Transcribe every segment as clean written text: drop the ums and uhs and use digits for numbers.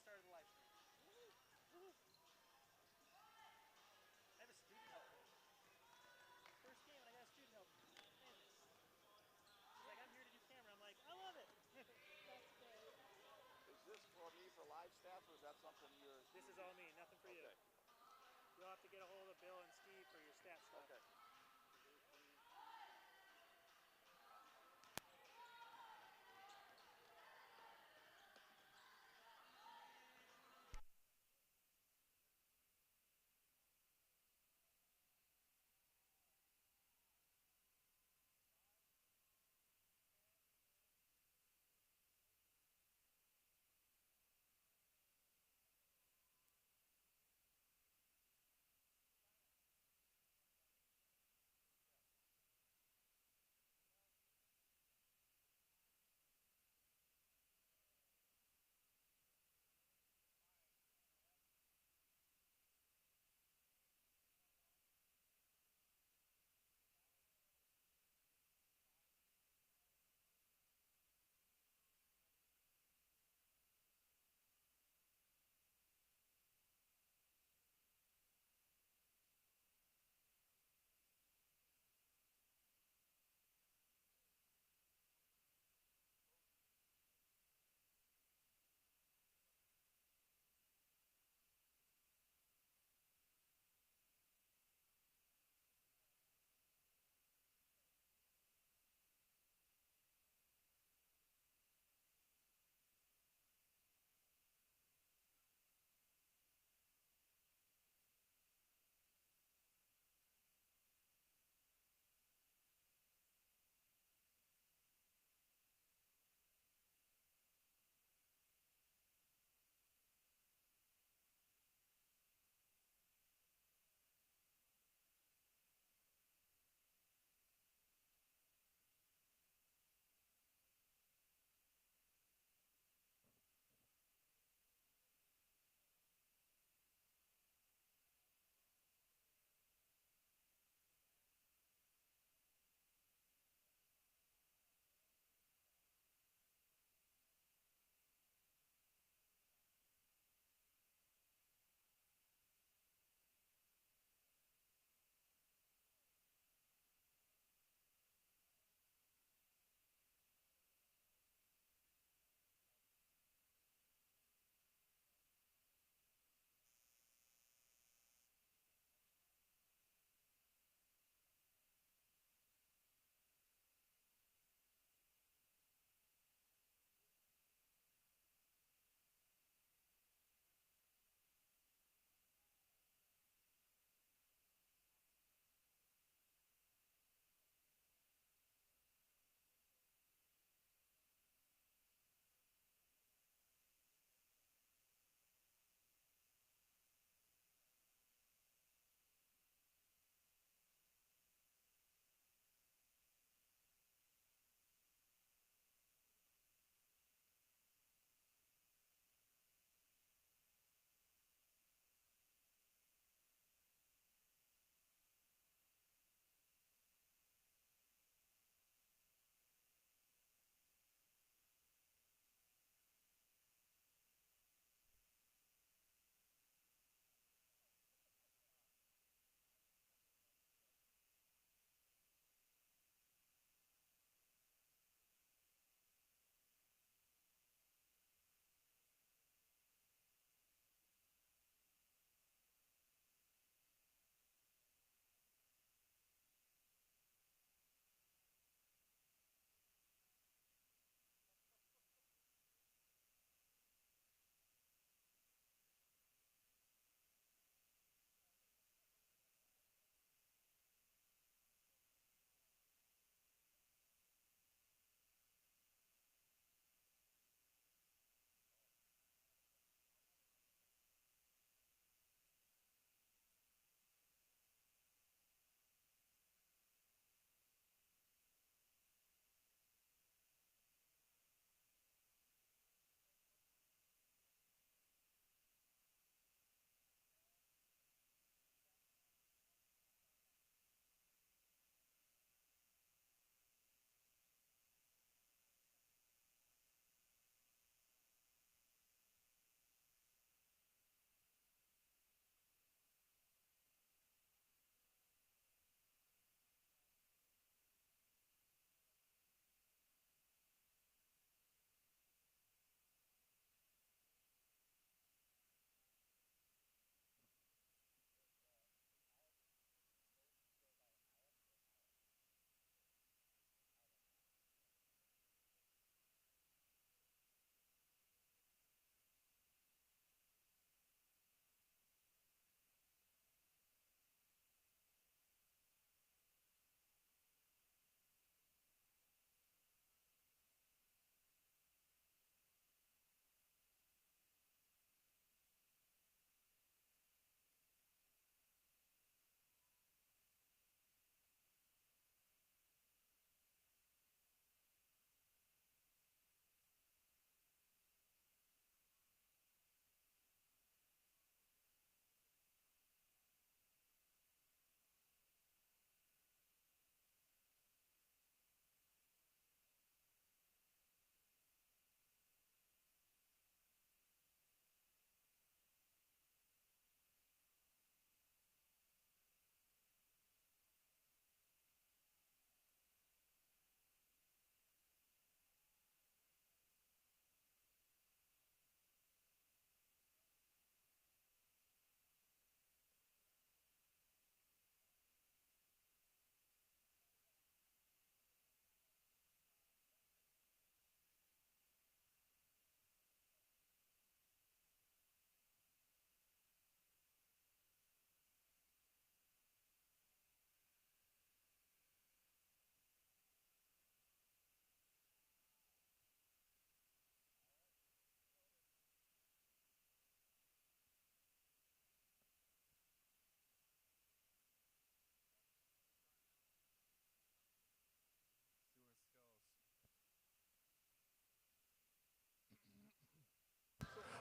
started the live stream. I have a student helping me. First game and I got a student helping me. Amazing. He's like, I'm here to do camera. I'm like, I love it. That's great. Is this for me for live staff, or is that something you're... This is all me, nothing for you. You'll have to get a hold of Bill and Steve for your stat stuff. Okay.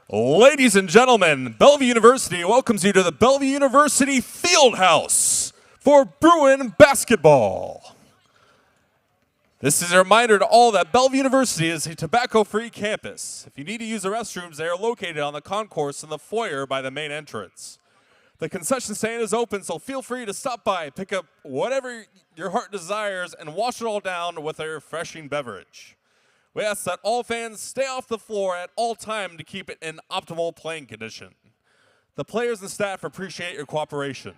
Ladies and gentlemen, Bellevue University welcomes you to the Bellevue University Fieldhouse for Bruin basketball. This is a reminder to all that Bellevue University is a tobacco-free campus. If you need to use the restrooms, they are located on the concourse in the foyer by the main entrance. The concession stand is open, so feel free to stop by, pick up whatever your heart desires, and wash it all down with a refreshing beverage. We ask that all fans stay off the floor at all time to keep it in optimal playing condition. The players and staff appreciate your cooperation.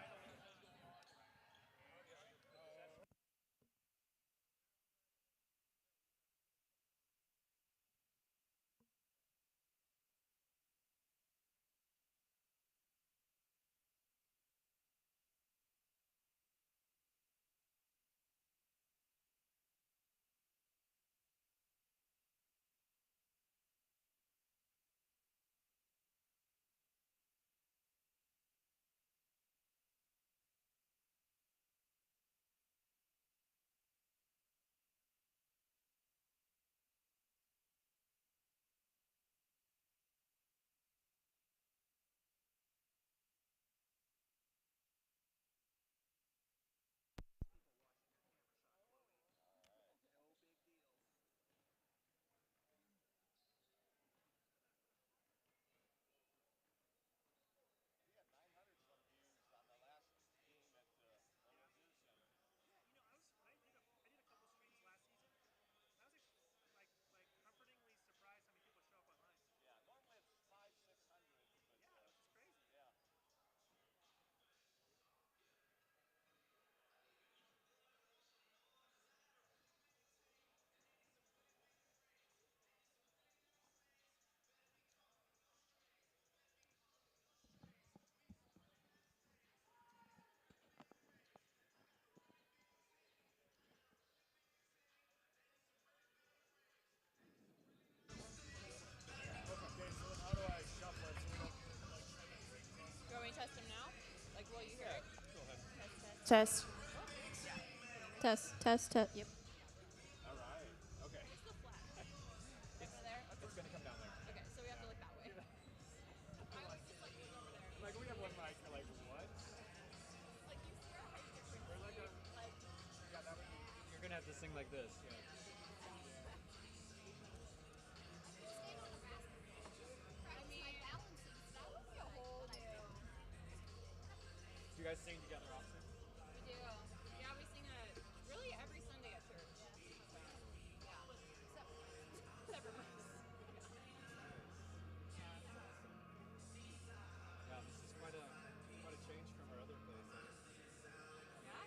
Test them now? Like, will you hear it? Go ahead. Test. Test. Yep. All right. Okay. Where's the flat? It's there? It's gonna come down there. Okay, so we have to look that way. I was just like, look over there. Like we have one mic. You're like, what? Like, you see our height difference. We're like a. Like, Yeah, that would be. You're gonna have to sing like this. Yeah. I mean, balancing, that would be a whole new. Do you guys sing together often? We do. Yeah, we sing really every Sunday at church. Yeah. Except for Monday. Yeah, this is quite a change from our other places. Yeah?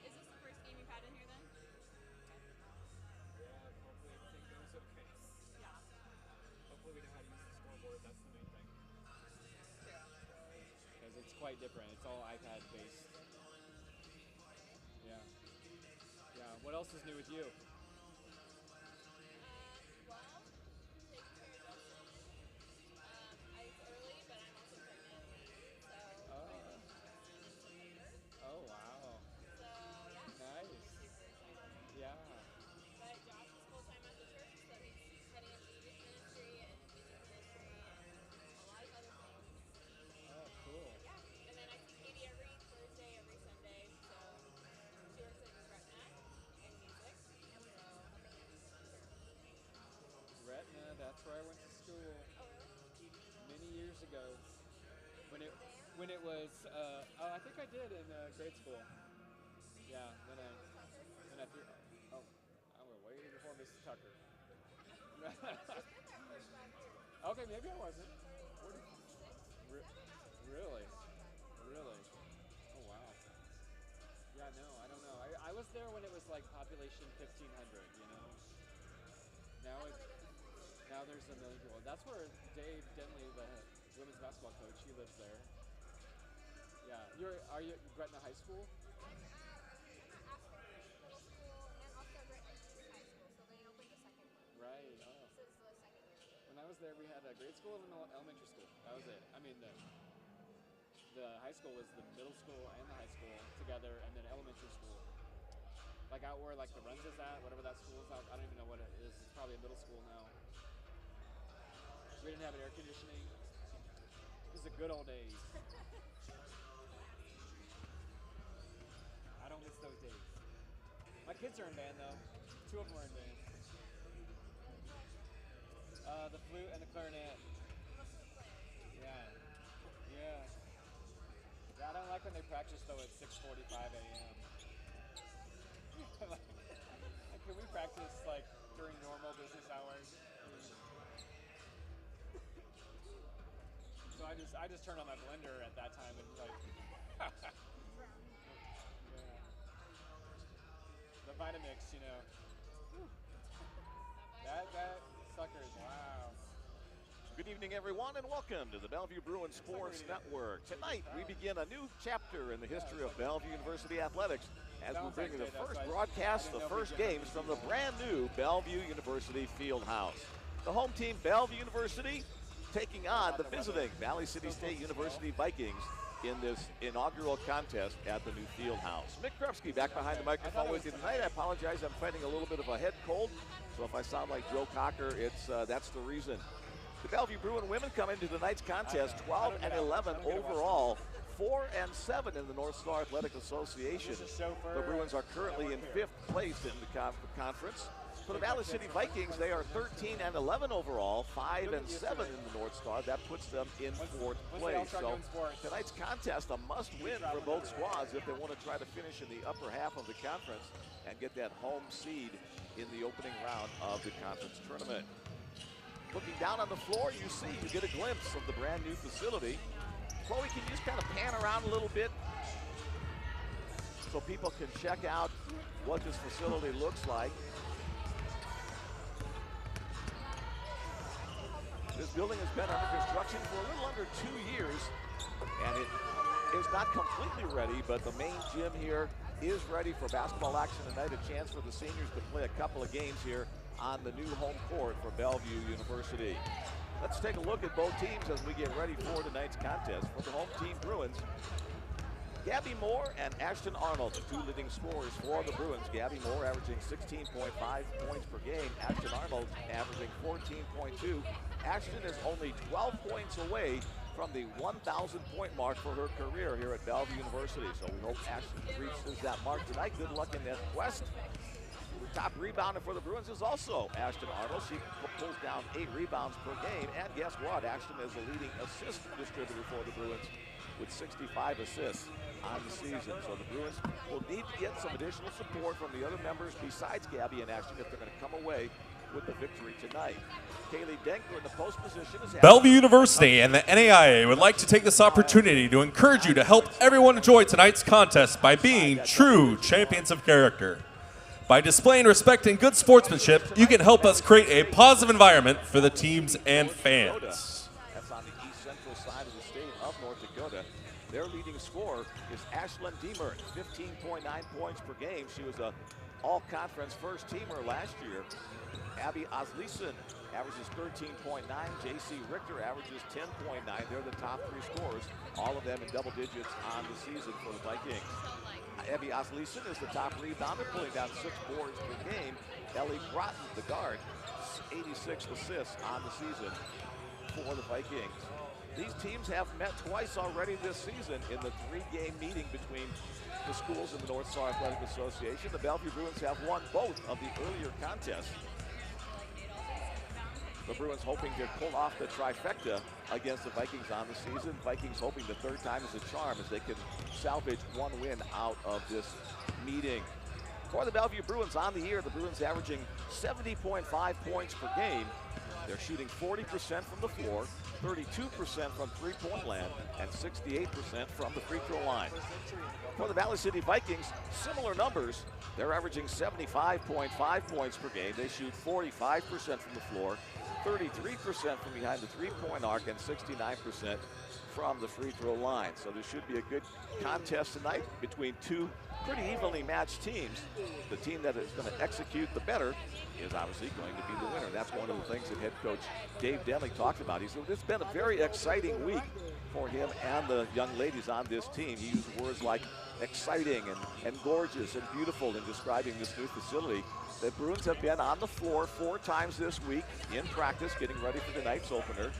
Is this the first game you've had in here then? Yeah, hopefully everything goes okay. Yeah. Hopefully we know how to use the scoreboard. That's the main thing. Because it's quite different. It's all iPad based. Yeah. Yeah. What else is new with you? Well, taking care of Justin. It's early, but I'm also pregnant. So, Oh wow. So, yeah. Nice. Super excited. Yeah. But Josh is full time at the church, so he's heading up to youth ministry and music ministry and a lot of other things. Oh, cool. Yeah. And then I see Katie every Thursday, every Sunday. So she works at Gretna in music. So Retna, that's where I went to school oh really? many years ago. When it was I think I did in grade school. Yeah, then I threw I went way before Mrs. Tucker. Okay, maybe I wasn't. Really? Oh wow. Yeah, no, I don't know. I was there when it was like population 1,500, you know? Now there's a million people. That's where Dave Denley, the women's basketball coach, he lives there. Yeah. Are you Gretna High School? Middle school and also Gretna Junior High School, so they opened the second one. Right. Oh. So this is the second year. When I was there, we had a grade school and an elementary school. That was it. I mean, the high school was the middle school and the high school together, and then elementary school. Like out where like the Runs is at, whatever that school is out. I don't even know what it is. It's probably a middle school now. We didn't have air conditioning. This is the good old days. I don't miss those days. My kids are in band though. 2 of them are in band. The flute and the clarinet. Yeah. Yeah. Yeah, I don't like when they practice though at 6:45 a.m. like, can we practice like during normal business hours? So I just turn on my blender at that time and like yeah. The Vitamix, you know. That suckers, wow. Good evening, everyone, and welcome to the Bellevue Bruins Sports Network. Tonight, we begin a new chapter in the history of Bellevue University athletics as we bring you the first broadcast, the first games from the brand new Bellevue University Fieldhouse. The home team, Bellevue University, taking on the visiting Valley City State University Vikings in this inaugural contest at the new Fieldhouse. Mick Krupski back behind the microphone with you tonight. I apologize, I'm fighting a little bit of a head cold, so if I sound like Joe Cocker, that's the reason. The Bellevue Bruin women come into tonight's contest 12-11 overall, 4-7 in the North Star Athletic Association. The Bruins are currently in 5th place in the conference. For the Valley City Vikings, they are 13-11 overall, 5-7 in the North Star. That puts them in 4th place. So tonight's contest, a must-win for both squads if they want to try to finish in the upper half of the conference and get that home seed in the opening round of the conference tournament. Looking down on the floor, you get a glimpse of the brand new facility. Chloe, can you just kind of pan around a little bit so people can check out what this facility looks like? This building has been under construction for a little under 2 years, and it is not completely ready, but the main gym here is ready for basketball action tonight. A chance for the seniors to play a couple of games here on the new home court for Bellevue University. Let's take a look at both teams as we get ready for tonight's contest. For the home team Bruins, Gabby Moore and Ashton Arnold, the 2 leading scorers for the Bruins. Gabby Moore averaging 16.5 points per game. Ashton Arnold averaging 14.2. Ashton is only 12 points away from the 1,000-point mark for her career here at Bellevue University. So we hope Ashton reaches that mark tonight. Good luck in that quest. Top rebounder for the Bruins is also Ashton Arnold. She pulls down 8 rebounds per game. And guess what? Ashton is the leading assist distributor for the Bruins with 65 assists on the season. So the Bruins will need to get some additional support from the other members besides Gabby and Ashton if they're going to come away with the victory tonight. Kaylee Denkler in the post position is Bellevue University and the NAIA would like to take this opportunity to encourage you to help everyone enjoy tonight's contest by being true champions of character. By displaying respect and good sportsmanship, you can help us create a positive environment for the teams and fans. That's on the east central side of the state of North Dakota. Their leading scorer is Ashlyn Deemer, 15.9 points per game. She was a all-conference first teamer last year. Abby Osleson averages 13.9. J.C. Richter averages 10.9. They're the top 3 scorers, all of them in double digits on the season for the Vikings. Abby Osleson is the top rebounder, pulling down 6 boards per game. Ellie Broughton, the guard, 86 assists on the season for the Vikings. These teams have met twice already this season in the 3-game meeting between the schools in the North Star Athletic Association. The Bellevue Bruins have won both of the earlier contests. The Bruins hoping to pull off the trifecta against the Vikings on the season. Vikings hoping the 3rd time is a charm as they can salvage 1 win out of this meeting. For the Bellevue Bruins on the year, the Bruins averaging 70.5 points per game. They're shooting 40% from the floor, 32% from three-point land, and 68% from the free throw line. For the Valley City Vikings, similar numbers. They're averaging 75.5 points per game. They shoot 45% from the floor, 33% from behind the three-point arc, and 69% from the free throw line. So there should be a good contest tonight between 2 pretty evenly matched teams. The team that is going to execute the better is obviously going to be the winner. That's one of the things that head coach Dave Denley talked about. He said it's been a very exciting week for him and the young ladies on this team. He used words like exciting and gorgeous and beautiful in describing this new facility. The Bruins have been on the floor 4 times this week in practice, getting ready for tonight's opener.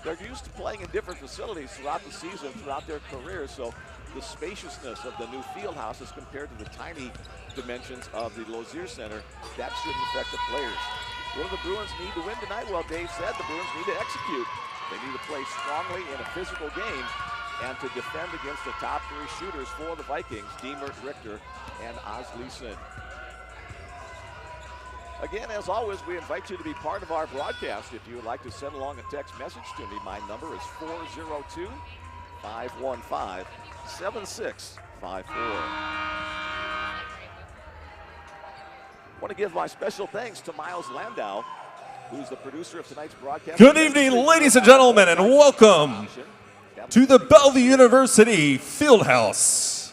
They're used to playing in different facilities throughout the season, throughout their careers, so the spaciousness of the new field house as compared to the tiny dimensions of the Lozier Center, that shouldn't affect the players. What do the Bruins need to win tonight? Well, Dave said the Bruins need to execute. They need to play strongly in a physical game and to defend against the top 3 shooters for the Vikings, Diemert, Richter, and Osleson. Again, as always, we invite you to be part of our broadcast. If you would like to send along a text message to me, my number is 402-515-7654. I want to give my special thanks to Miles Landau, who's the producer of tonight's broadcast. Good evening, ladies and gentlemen, and welcome to the Bellevue University Fieldhouse.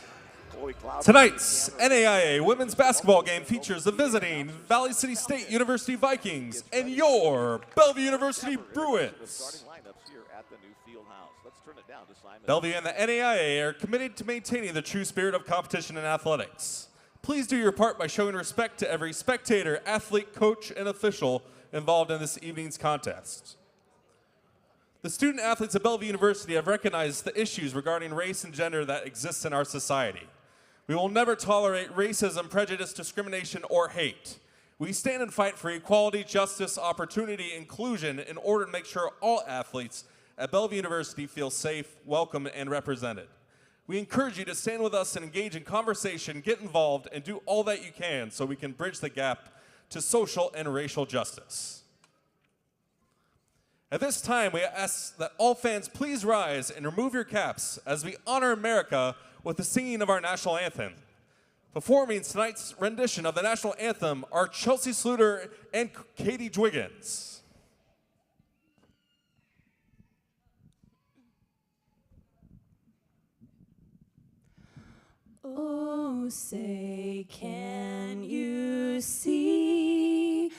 Tonight's NAIA women's basketball game features the visiting Valley City State University Vikings and your Bellevue University Bruins. Bellevue and the NAIA are committed to maintaining the true spirit of competition in athletics. Please do your part by showing respect to every spectator, athlete, coach, and official involved in this evening's contest. The student athletes at Bellevue University have recognized the issues regarding race and gender that exist in our society. We will never tolerate racism, prejudice, discrimination, or hate. We stand and fight for equality, justice, opportunity, inclusion in order to make sure all athletes at Bellevue University feel safe, welcome, and represented. We encourage you to stand with us and engage in conversation, get involved, and do all that you can so we can bridge the gap to social and racial justice. At this time, we ask that all fans please rise and remove your caps as we honor America with the singing of our national anthem. Performing tonight's rendition of the national anthem are Chelsea Sluter and Katie Dwiggins. Oh, say, can you see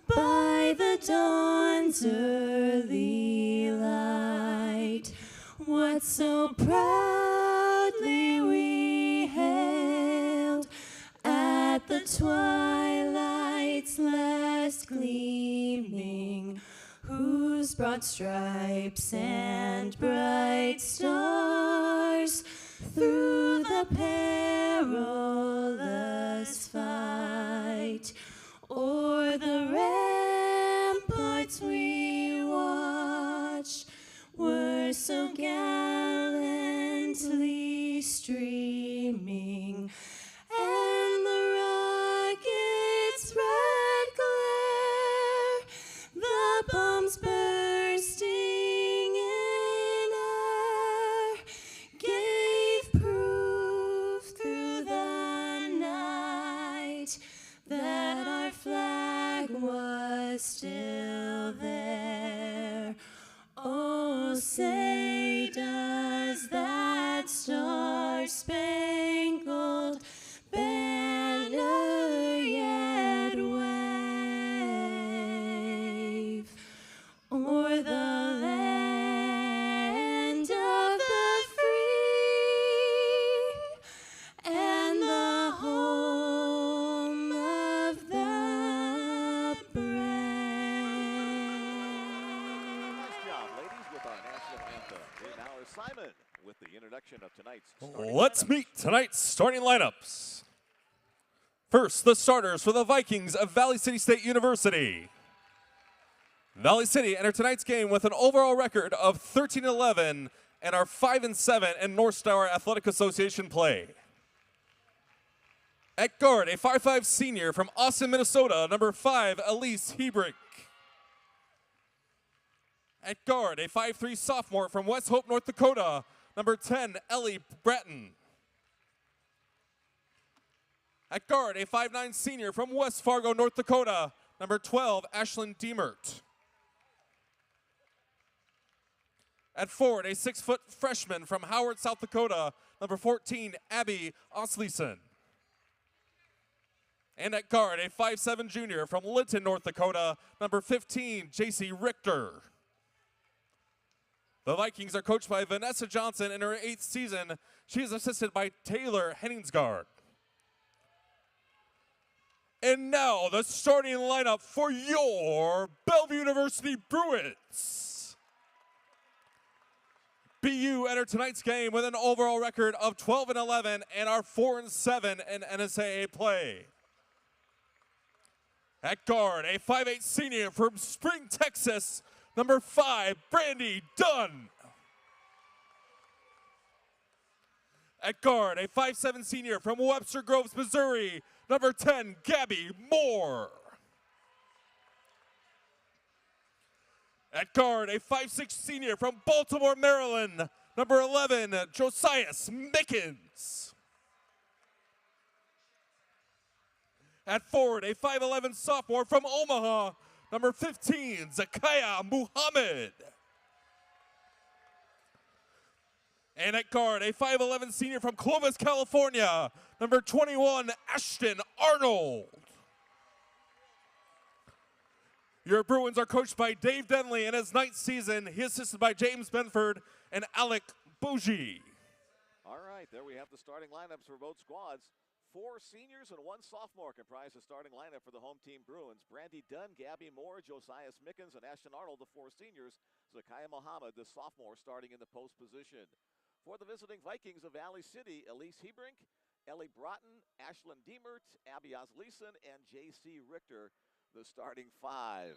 by the dawn's early light what so proudly we hailed at the twilight's last gleaming, whose broad stripes and bright stars through the perilous fight o'er the ramparts we watched were so gallantly streaming, and the rocket's red glare, the bombs bursting in air, gave proof through the night that our flag was still there. Oh, say, does that star-spangled banner yet wave o'er the land of the free and the home of the brave? Nice job, ladies, with our national anthem. And now is Simon with the introduction of tonight's starting Let's lineup. meet tonight's starting lineups. First, the starters for the Vikings of Valley City State University. Valley City enter tonight's game with an overall record of 13-11 and are 5-7 in North Star Athletic Association play. At guard, a 5'5" senior from Austin, Minnesota, number 5, Elise Hebrick. At guard, a 5'3" sophomore from West Hope, North Dakota, number 10, Ellie Bratton. At guard, a 5'9" senior from West Fargo, North Dakota, number 12, Ashlyn Diemert. At forward, a 6-foot freshman from Howard, South Dakota, number 14, Abby Osleson. And at guard, a 5'7" junior from Linton, North Dakota, number 15, JC Richter. The Vikings are coached by Vanessa Johnson in her 8th season. She is assisted by Taylor Henningsgaard. And now the starting lineup for your Bellevue University Bruins. BU entered tonight's game with an overall record of 12-11 and are 4-7 in NSAA play. At guard, a 5'8" senior from Spring, Texas, number 5, Brandy Dunn. At guard, a 5'7" senior from Webster Groves, Missouri, number 10, Gabby Moore. At guard, a 5'6" senior from Baltimore, Maryland, number 11, Josias Mickens. At forward, a 5'11" sophomore from Omaha, number 15, Zakaya Muhammad. And at guard, a 5'11" senior from Clovis, California, number 21, Ashton Arnold. Your Bruins are coached by Dave Denley in his 9th season. He is assisted by James Benford and Alec Bougie. All right, there we have the starting lineups for both squads. 4 seniors and 1 sophomore comprise the starting lineup for the home team Bruins. Brandy Dunn, Gabby Moore, Josias Mickens, and Ashton Arnold, the 4 seniors. Zakaya Muhammad, the sophomore, starting in the post position. For the visiting Vikings of Valley City, Elise Hebrink, Ellie Broughton, Ashlyn Diemert, Abby Osleson, and J.C. Richter, the starting 5.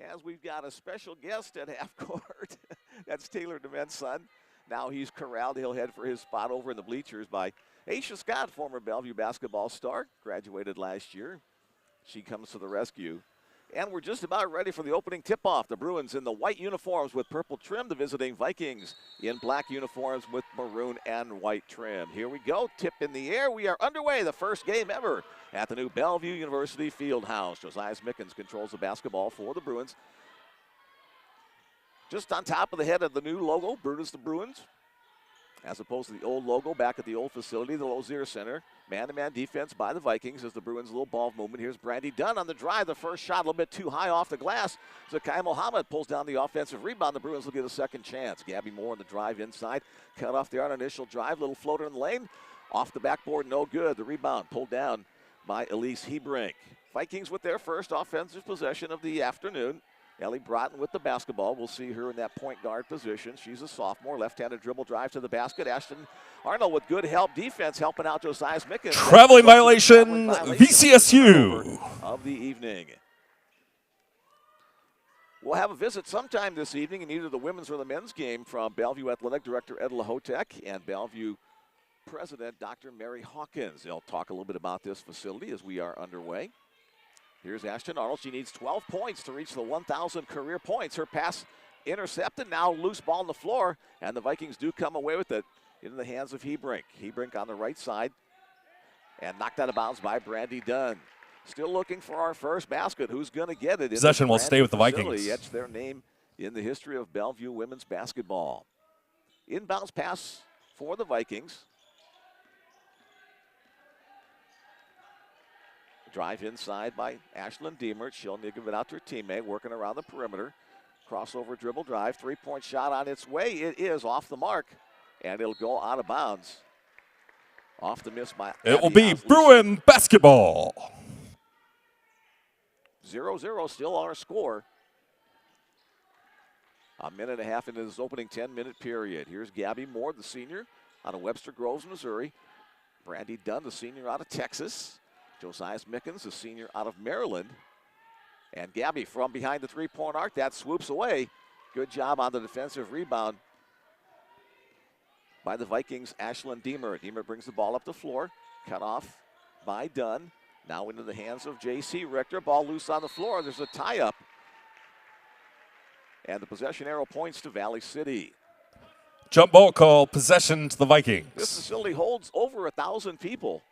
As we've got a special guest at half court, that's Taylor DeMent's son. Now he's corralled. He'll head for his spot over in the bleachers by Aisha Scott, former Bellevue basketball star, graduated last year. She comes to the rescue. And we're just about ready for the opening tip-off. The Bruins in the white uniforms with purple trim. The visiting Vikings in black uniforms with maroon and white trim. Here we go. Tip in the air. We are underway. The first game ever at the new Bellevue University Fieldhouse. Josias Mickens controls the basketball for the Bruins. Just on top of the head of the new logo, Brutus the Bruins, as opposed to the old logo back at the old facility, the Lozier Center. Man-to-man defense by the Vikings as the Bruins' little ball movement. Here's Brandy Dunn on the drive. The first shot a little bit too high off the glass. Zakai Mohammed pulls down the offensive rebound. The Bruins will get a second chance. Gabby Moore on the drive inside. Cut off there on initial drive. Little floater in the lane. Off the backboard, no good. The rebound pulled down by Elise Hebrink. Vikings with their first offensive possession of the afternoon. Ellie Broughton with the basketball. We'll see her in that point guard position. She's a sophomore. Left-handed dribble drive to the basket. Ashton Arnold with good help defense helping out Josias Mickens. Traveling violation, VCSU. Of the evening. We'll have a visit sometime this evening in either the women's or the men's game from Bellevue Athletic Director Ed Lahotek and Bellevue President Dr. Mary Hawkins. They'll talk a little bit about this facility as we are underway. Here's Ashton Arnold. She needs 12 points to reach the 1,000 career points. Her pass intercepted. Now loose ball on the floor, and the Vikings do come away with it into the hands of Hebrink. Hebrink on the right side and knocked out of bounds by Brandy Dunn. Still looking for our first basket. Who's going to get it? Possession will stay with the Vikings. Etch their name in the history of Bellevue women's basketball. Inbounds pass for the Vikings. Drive inside by Ashlyn Diemert. She'll give it out to her teammate, working around the perimeter. Crossover dribble drive. Three-point shot on its way. It is off the mark, and it'll go out of bounds. Off the miss by It will be Bruin basketball. 0-0 still our score. A minute and a half into this opening 10-minute period. Here's Gabby Moore, the senior, out of Webster Groves, Missouri. Brandy Dunn, the senior, out of Texas. Josias Mickens, the senior, out of Maryland. And Gabby from behind the three-point arc. That swoops away. Good job on the defensive rebound by the Vikings, Ashlyn Diemert. Diemert brings the ball up the floor. Cut off by Dunn. Now into the hands of J.C. Richter. Ball loose on the floor. There's a tie-up. And the possession arrow points to Valley City. Jump ball call, possession to the Vikings. This facility holds over 1,000 people.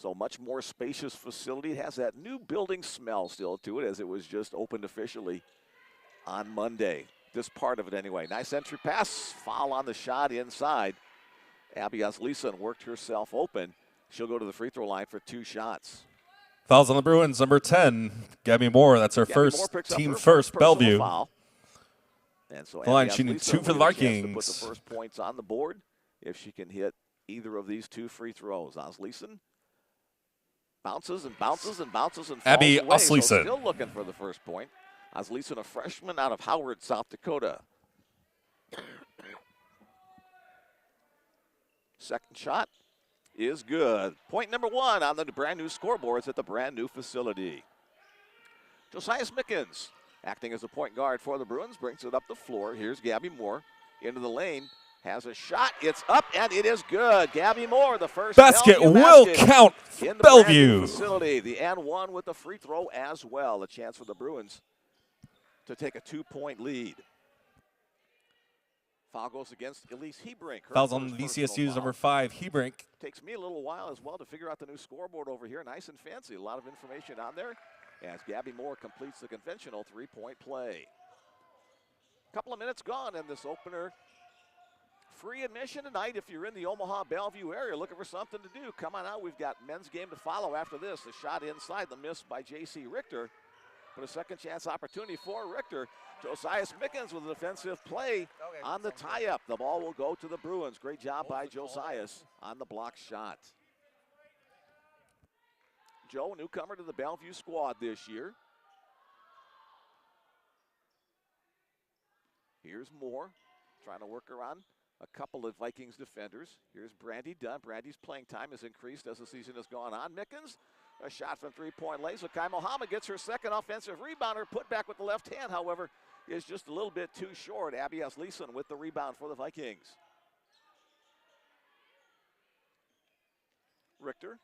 So much more spacious facility. It has that new building smell still to it as it was just opened officially on Monday. This part of it anyway. Nice entry pass. Foul on the shot inside. Abby Osleson worked herself open. She'll go to the free throw line for 2 shots. Fouls on the Bruins, number 10, Gabby Moore. That's her first, team first, Bellevue. Foul. And so the line, she needs 2 for the Vikings. Put the first points on the board if she can hit either of these 2 free throws. Osleson Bounces and bounces and bounces and falls Abby away. Osleson. So still looking for the first point. Osleson, a freshman out of Howard, South Dakota. Second shot is good. Point number 1 on the brand new scoreboards at the brand new facility. Josiah Mickens, acting as a point guard for the Bruins, brings it up the floor. Here's Gabby Moore into the lane. Has a shot. It's up, and it is good. Gabby Moore, the first Basket Bellevue will basket count for in the brand new Bellevue. facility. The and one with the free throw as well. A chance for the Bruins to take a 2-point lead. Foul goes against Elise Hebrink. Her Fouls on first personal VCSU's foul. number 5, Hebrink. Takes me a little while as well to figure out the new scoreboard over here. Nice and fancy. A lot of information on there as Gabby Moore completes the conventional 3-point play. Couple of minutes gone in this opener. Free admission tonight if you're in the Omaha Bellevue area looking for something to do. Come on out. We've got men's game to follow after this. A shot inside, the miss by J.C. Richter. But a second chance opportunity for Richter. Josiah Mickens with a defensive play on the tie-up. The ball will go to the Bruins. Great job by Josiah on the block shot. Joe, newcomer to the Bellevue squad this year. Here's Moore trying to work around a couple of Vikings defenders. Here's Brandy Dunn. Brandy's playing time has increased as the season has gone on. Mickens, a shot from three-point range. So Kai Mohammed gets her second offensive rebound. Her put back with the left hand, however, is just a little bit too short. Abby Asleason with the rebound for the Vikings. Richter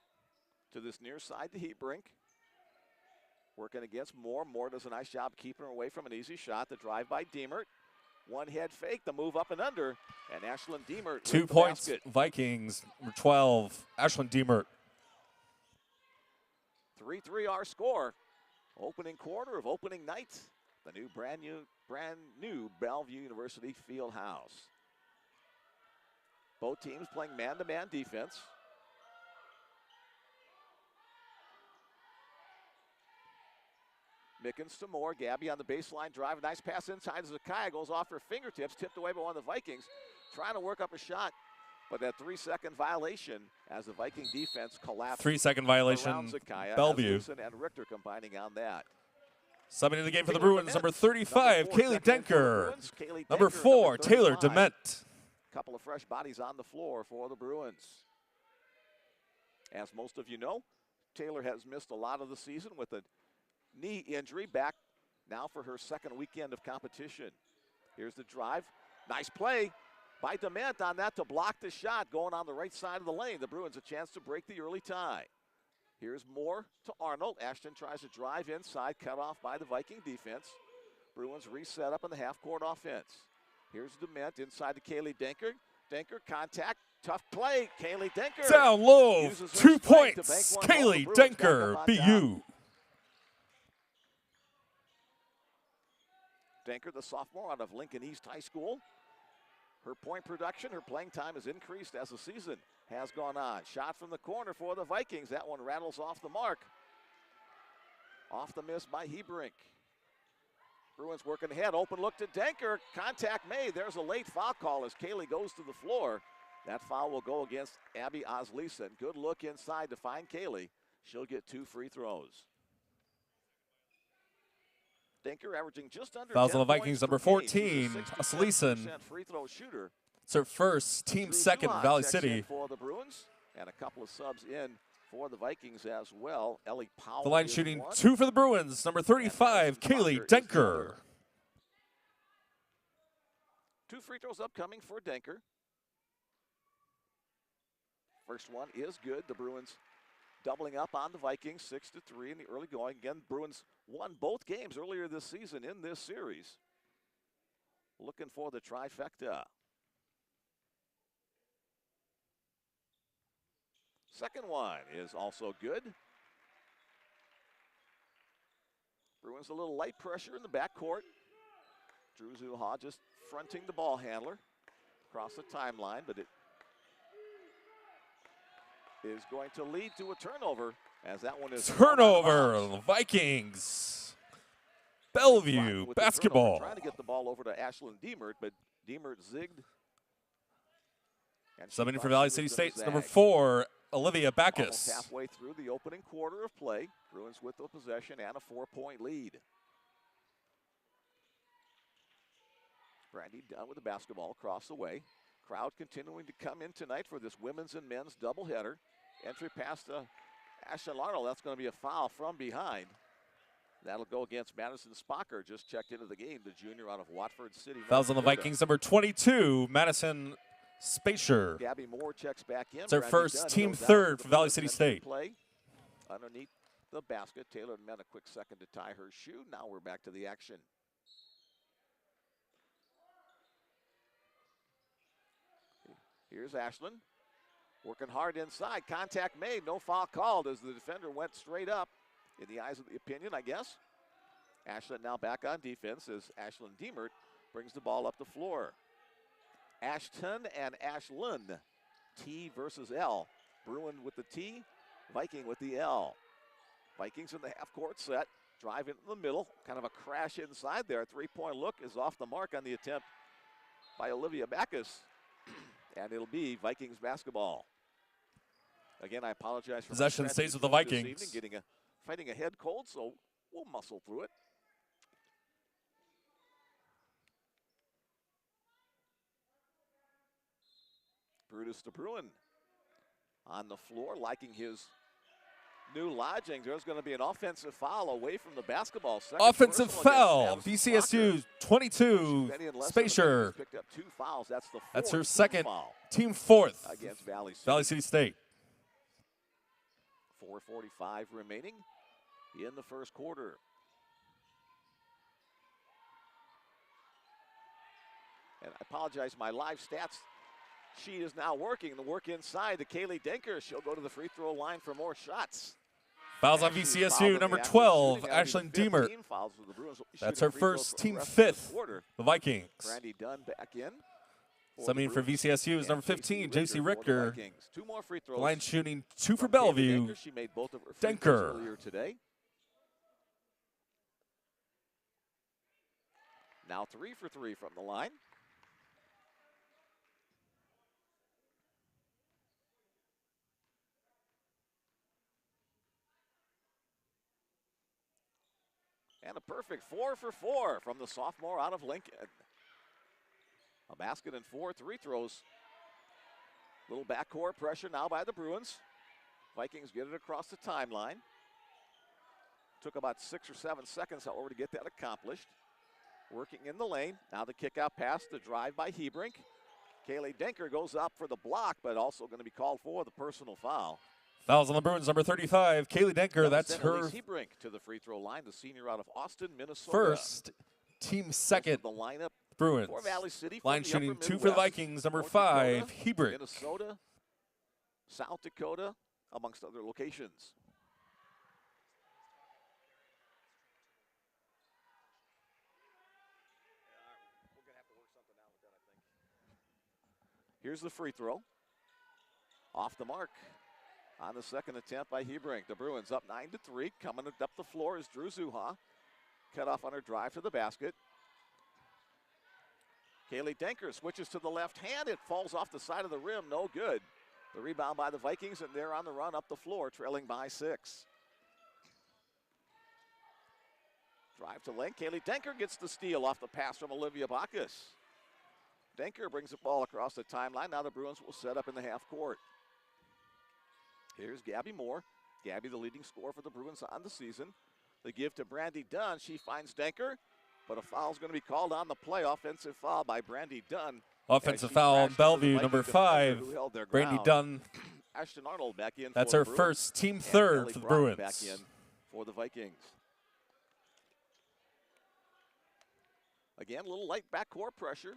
to this near side to Hebrink. Working against Moore. Moore does a nice job keeping her away from an easy shot. The drive by Diemert. One head fake, the move up and under. And Ashlyn Diemert 2 points, Vikings, number 12, Ashlyn Diemert. 3-3 our score. Opening quarter of opening night. The new brand new Bellevue University Field House. Both teams playing man-to-man defense. Mickens to Moore. Gabby on the baseline drive. Nice pass inside as Zakiah goes off her fingertips. Tipped away by one of the Vikings. Trying to work up a shot. But that 3-second violation as the Viking defense collapsed. 3-second violation, Zakiah, Bellevue. and Richter combining on that. Subbing in the game for the Bruins, number 35, Kaylee Denker. Number 4, Taylor Dement. Couple of fresh bodies on the floor for the Bruins. As most of you know, Taylor has missed a lot of the season with a knee injury, back now for her second weekend of competition. Here's the drive. Nice play by Dement on that to block the shot going on the right side of the lane. The Bruins a chance to break the early tie. Here's Moore to Arnold. Ashton tries to drive inside, cut off by the Viking defense. Bruins reset up in the half-court offense. Here's Dement inside to Kaylee Denker. Denker, contact, tough play. Kaylee Denker. Down low, uses her 2 strength to bank points, one home. The Kaylee Bruins back up Denker, on BU. Denker, the sophomore out of Lincoln East High School. Her point production, her playing time has increased as the season has gone on. Shot from the corner for the Vikings. That one rattles off the mark. Off the miss by Hebrink. Bruins working ahead. Open look to Denker. Contact made. There's a late foul call as Kaylee goes to the floor. That foul will go against Abby Osleason. Good look inside to find Kaylee. She'll get 2 free throws. Denker averaging just under Fouls 10 on the Vikings, points number per game. 14, She's a 67% Osleason. free throw shooter. It's her first, team Drew second, Zuhan Valley checks in City. for the Bruins, and a couple of subs in for the Vikings as well. Ellie Powell. The line is shooting one. 2 for the Bruins, number 35, And Madison Kaylee Parker is the Denker. other. 2 free throws upcoming for Denker. First one is good. The Bruins doubling up on the Vikings, 6-3 in the early going. Again, Bruins won both games earlier this season in this series. Looking for the trifecta. Second one is also good. Bruins a little light pressure in the backcourt. Drew Zuha just fronting the ball handler across the timeline, but it is going to lead to a turnover as that one is Turnover, the Vikings. Bellevue with the basketball. turnover, trying to get the ball over to Ashlyn Diemert, but Diemert zigged. And she Subbing in for thought Valley she City was gonna State's number zag. 4, Olivia Almost Backus. halfway through the opening quarter of play. Bruins with the possession and a 4-point lead. Brandy Dunn with the basketball across the way. Crowd continuing to come in tonight for this women's and men's doubleheader. Entry pass to Ashlyn Arnold. That's going to be a foul from behind. That'll go against Madison Spocker, just checked into the game, the junior out of Watford City. Fouls on the Vikings, number 22, Madison Spacer. Gabby Moore checks back in. It's her Brandy first, Dunn team goes out third to for the Valley City defensive State. Play underneath the basket. Taylor met a quick second to tie her shoe. Now we're back to the action. Here's Ashlyn. Working hard inside. Contact made. No foul called as the defender went straight up. In the eyes of the opinion, I guess. Ashlyn now back on defense as Ashlyn Diemert brings the ball up the floor. Ashton and Ashlyn. T versus L. Bruin with the T. Viking with the L. Vikings in the half-court set. Drive into the middle. Kind of a crash inside there. Three-point look is off the mark on the attempt by Olivia Backus. And it'll be Vikings basketball. Again, I apologize for Possession stays with the this Vikings. evening, fighting a head cold, so we'll muscle through it. Brutus to Bruin on the floor, liking his new lodgings. There's going to be an offensive foul away from the basketball. Second Offensive personal foul, against VCSU 22, Benny and Lesson Spacer. picked up 2 fouls. That's the That's fourth her team second, foul team fourth, against Valley City. Valley City State. 4:45 remaining in the first quarter. And I apologize, my live stats sheet is now working. The work inside to Kaylee Denker. She'll go to the free throw line for more shots. Fouls on She's VCSU, fouled in number the act of 12, shooting. That'll Ashlyn be the fifth Diemert. team fouls for the Bruins. That's Shooting her free throws first, for the team rest of the fifth, quarter. the Vikings. Brandy Dunn back in. for Subbing the for Bruins. VCSU is And number 15, JC for the Richter. Vikings. 2 more free throws. Line shooting 2 for from Kaylee Bellevue. Denker. She made both of her free Denker. throws earlier today. Now 3 for 3 from the line. And a perfect 4 for 4 from the sophomore out of Lincoln. A basket and 4 free throws. Little backcourt pressure now by the Bruins. Vikings get it across the timeline. Took about 6 or 7 seconds, however, to get that accomplished. Working in the lane. Now the kick out pass, the drive by Hebrink. Kaylee Denker goes up for the block, but also going to be called for the personal foul. Fouls on the Bruins, number 35, Kaylee Denker. That's her Hebrink to the free throw line, the senior out of Austin, Minnesota. first, team second, The lineup Bruins. for Valley City. from Line the shooting upper 2 for the Midwest. Vikings, number North 5, Dakota, Hebrink. Minnesota, South Dakota, amongst other locations. Here's the free throw. Off the mark on the second attempt by Hebrink. The Bruins up 9-3. Coming up the floor is Drew Zuha. Cut off on her drive to the basket. Kaylee Denker switches to the left hand. It falls off the side of the rim. No good. The rebound by the Vikings, and they're on the run up the floor, trailing by 6. Drive to lane. Kaylee Denker gets the steal off the pass from Olivia Backus. Denker brings the ball across the timeline. Now the Bruins will set up in the half court. Here's Gabby Moore. Gabby, the leading scorer for the Bruins on the season. The give to Brandy Dunn. She finds Denker, but a foul's going to be called on the play. Offensive foul by Brandy Dunn. Offensive As she foul on crashed into the Bellevue, Viking number defender 5, who held their Brandy ground. Dunn. Ashton Arnold back in. That's for her the Bruins. first, team And third Ellie for the Brock Bruins. back in for the Vikings. Again, a little light backcourt pressure.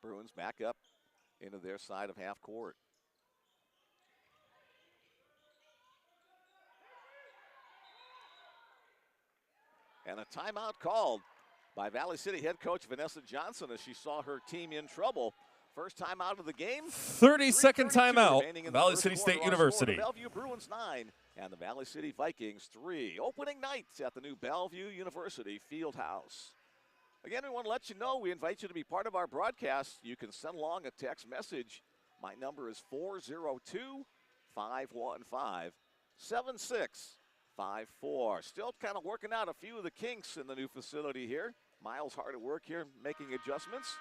Bruins back up into their side of half court. And a timeout called by Valley City head coach Vanessa Johnson as she saw her team in trouble. First time out of the game. 30-second 3:32 timeout, remaining in the Valley first City quarter. State Our University. score, the Bellevue Bruins 9 and the Valley City Vikings 3. Opening night at the new Bellevue University Fieldhouse. Again, we want to let you know we invite you to be part of our broadcast. You can send along a text message. My number is 402-515-7654. Still kind of working out a few of the kinks in the new facility here. Miles hard at work here making adjustments.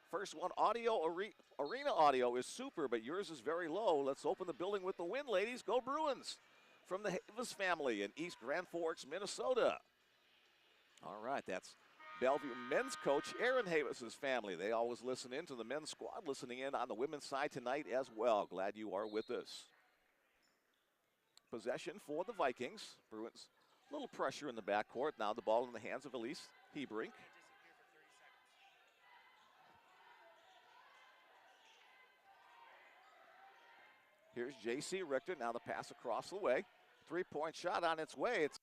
First one, arena audio is super, but yours is very low. Let's open the building with the win, ladies. Go Bruins from the Havis family in East Grand Forks, Minnesota. All right, that's Bellevue men's coach Aaron Havis's family. They always listen in to the men's squad, listening in on the women's side tonight as well. Glad you are with us. Possession for the Vikings. Bruins, a little pressure in the backcourt. Now the ball in the hands of Elise Hebrink. Here's J.C. Richter. Now the pass across the way. Three-point shot on its way. It's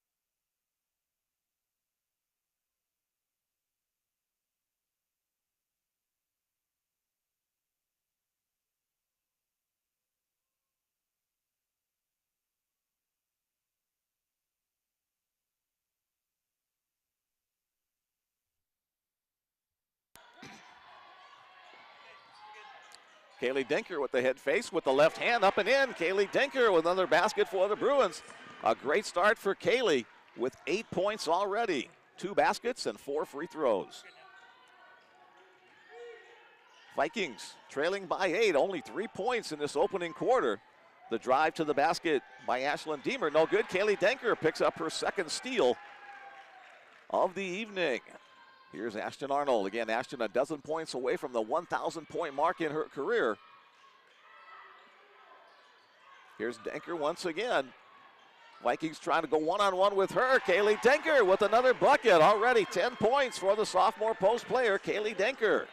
Kaylee Denker with the head face with the left hand up and in. Kaylee Denker with another basket for the Bruins. A great start for Kaylee with 8 points already. 2 baskets and 4 free throws. Vikings trailing by 8, only 3 points in this opening quarter. The drive to the basket by Ashlyn Deemer, no good. Kaylee Denker picks up her second steal of the evening. Here's Ashton Arnold. Again, Ashton a dozen points away from the 1,000-point mark in her career. Here's Denker once again. Vikings trying to go one-on-one with her. Kaylee Denker with another bucket. Already 10 points for the sophomore post player, Kaylee Denker.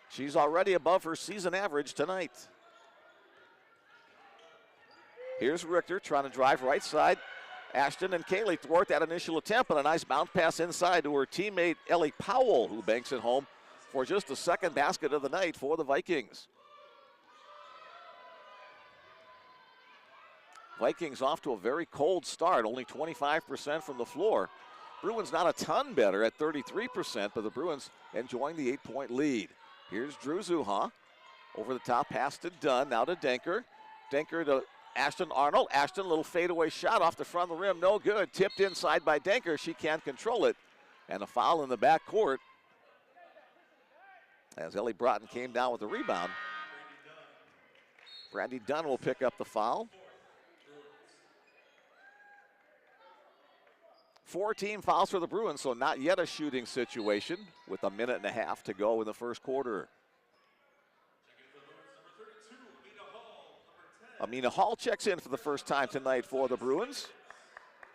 She's already above her season average tonight. Here's Richter trying to drive right side. Ashton and Kaylee thwart that initial attempt, and a nice bounce pass inside to her teammate Ellie Powell, who banks it home for just the second basket of the night for the Vikings. Vikings off to a very cold start, only 25% from the floor. Bruins not a ton better at 33%, but the Bruins enjoying the 8-point lead. Here's Drew Zuha. Over the top pass to Dunn, now to Denker. Denker to Ashton Arnold. Ashton, a little fadeaway shot off the front of the rim, no good. Tipped inside by Denker, she can't control it. And a foul in the backcourt as Ellie Broughton came down with the rebound. Brandy Dunn will pick up the foul. 4 team fouls for the Bruins, so not yet a shooting situation with a minute and a half to go in the first quarter. Amina Hall checks in for the first time tonight for the Bruins.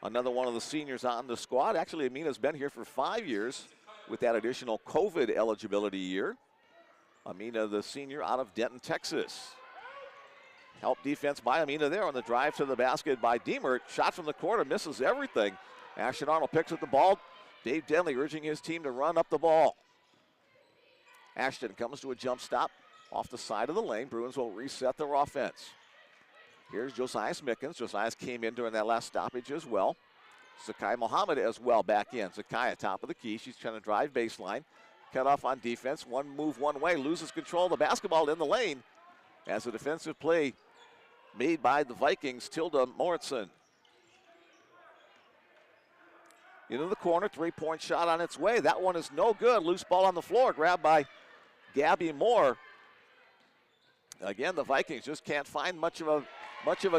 Another one of the seniors on the squad. Actually, Amina's been here for 5 years with that additional COVID eligibility year. Amina, the senior out of Denton, Texas. Help defense by Amina there on the drive to the basket by Deemer. Shot from the corner, misses everything. Ashton Arnold picks up the ball. Dave Denley urging his team to run up the ball. Ashton comes to a jump stop off the side of the lane. Bruins will reset their offense. Here's Josiah Smickens. Josiah came in during that last stoppage as well. Zakai Mohammed as well back in. Zakai top of the key. She's trying to drive baseline. Cut off on defense. One move one way. Loses control of the basketball in the lane. As a defensive play made by the Vikings, Tilda Moritzen. Into the corner. 3-point shot on its way. That one is no good. Loose ball on the floor. Grabbed by Gabby Moore. Again, the Vikings just can't find much of a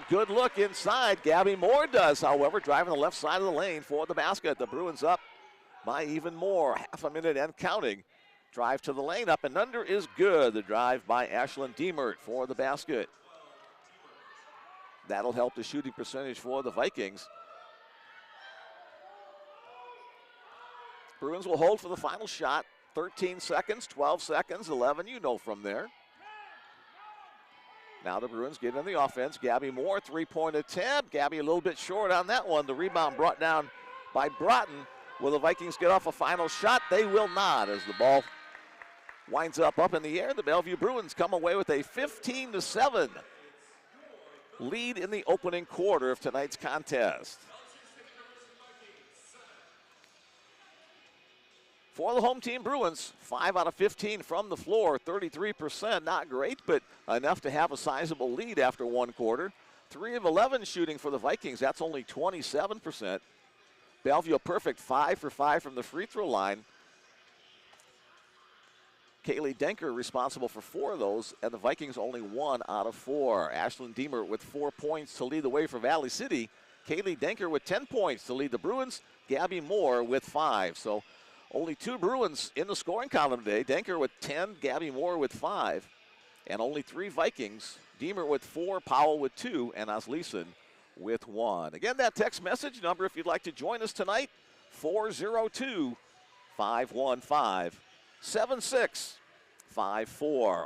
good look inside. Gabby Moore does, however, driving the left side of the lane for the basket. The Bruins up by even more. Half a minute and counting. Drive to the lane, up and under is good. The drive by Ashlyn Deemert for the basket. That'll help the shooting percentage for the Vikings. Bruins will hold for the final shot. 13 seconds, 12 seconds, 11, you know from there. Now the Bruins get in the offense. Gabby Moore, 3-point attempt. Gabby a little bit short on that one. The rebound brought down by Broughton. Will the Vikings get off a final shot? They will not, as the ball winds up in the air. The Bellevue Bruins come away with a 15-7 lead in the opening quarter of tonight's contest. For the home team Bruins, 5 out of 15 from the floor, 33%. Not great, but enough to have a sizable lead after one quarter. 3 of 11 shooting for the Vikings. That's only 27%. Bellevue perfect 5 for 5 from the free throw line. Kaylee Denker responsible for 4 of those, and the Vikings only 1 out of 4. Ashlyn Deemer with 4 points to lead the way for Valley City. Kaylee Denker with 10 points to lead the Bruins. Gabby Moore with 5. So only 2 Bruins in the scoring column today. Denker with 10, Gabby Moore with 5. And only 3 Vikings. Deemer with 4, Powell with 2, and Asleason with 1. Again, that text message number if you'd like to join us tonight, 402-515-7654.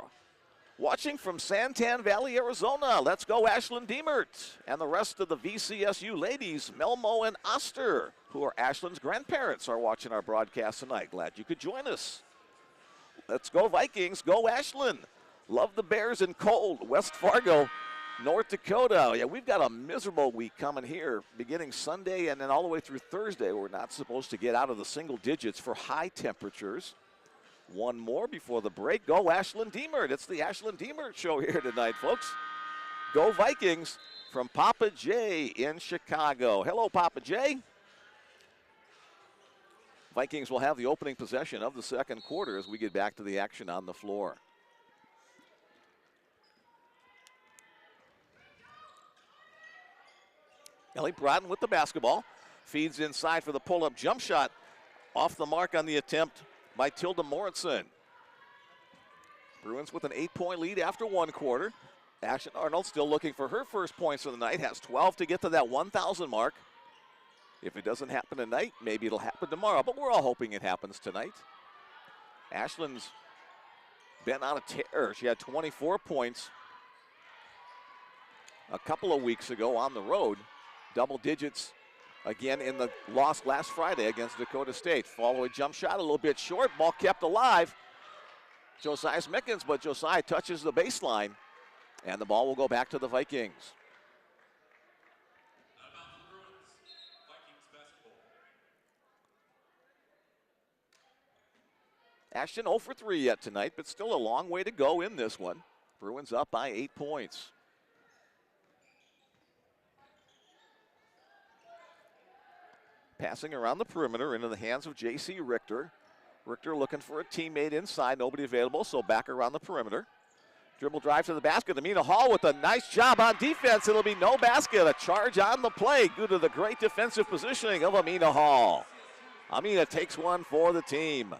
Watching from Santan Valley, Arizona, let's go Ashlyn Deemert and the rest of the VCSU ladies, Melmo and Oster, who are Ashlyn's grandparents, are watching our broadcast tonight. Glad you could join us. Let's go Vikings, go Ashlyn. Love the Bears in cold, West Fargo, North Dakota. Yeah, we've got a miserable week coming here, beginning Sunday and then all the way through Thursday. We're not supposed to get out of the single digits for high temperatures. One more before the break. Go Ashlyn Deemert. It's the Ashlyn Deemert show here tonight, folks. Go Vikings from Papa J in Chicago. Hello, Papa J. Vikings will have the opening possession of the second quarter as we get back to the action on the floor. Ellie Brodden with the basketball. Feeds inside for the pull-up jump shot. Off the mark on the attempt by Tilda Moritzen. Bruins with an 8-point lead after one quarter. Ashton Arnold still looking for her first points of the night. Has 12 to get to that 1,000 mark. If it doesn't happen tonight, maybe it'll happen tomorrow, but we're all hoping it happens tonight. Ashlyn's been on a tear. She had 24 points a couple of weeks ago on the road. Double digits again in the loss last Friday against Dakota State. Follow-away jump shot, a little bit short. Ball kept alive. Josiah Smickens, but Josiah touches the baseline, and the ball will go back to the Vikings. Ashton 0 for 3 yet tonight, but still a long way to go in this one. Bruins up by 8 points. Passing around the perimeter into the hands of J.C. Richter. Richter looking for a teammate inside, nobody available, so back around the perimeter. Dribble drive to the basket. Amina Hall with a nice job on defense. It'll be no basket. A charge on the play due to the great defensive positioning of Amina Hall. Amina takes one for the team.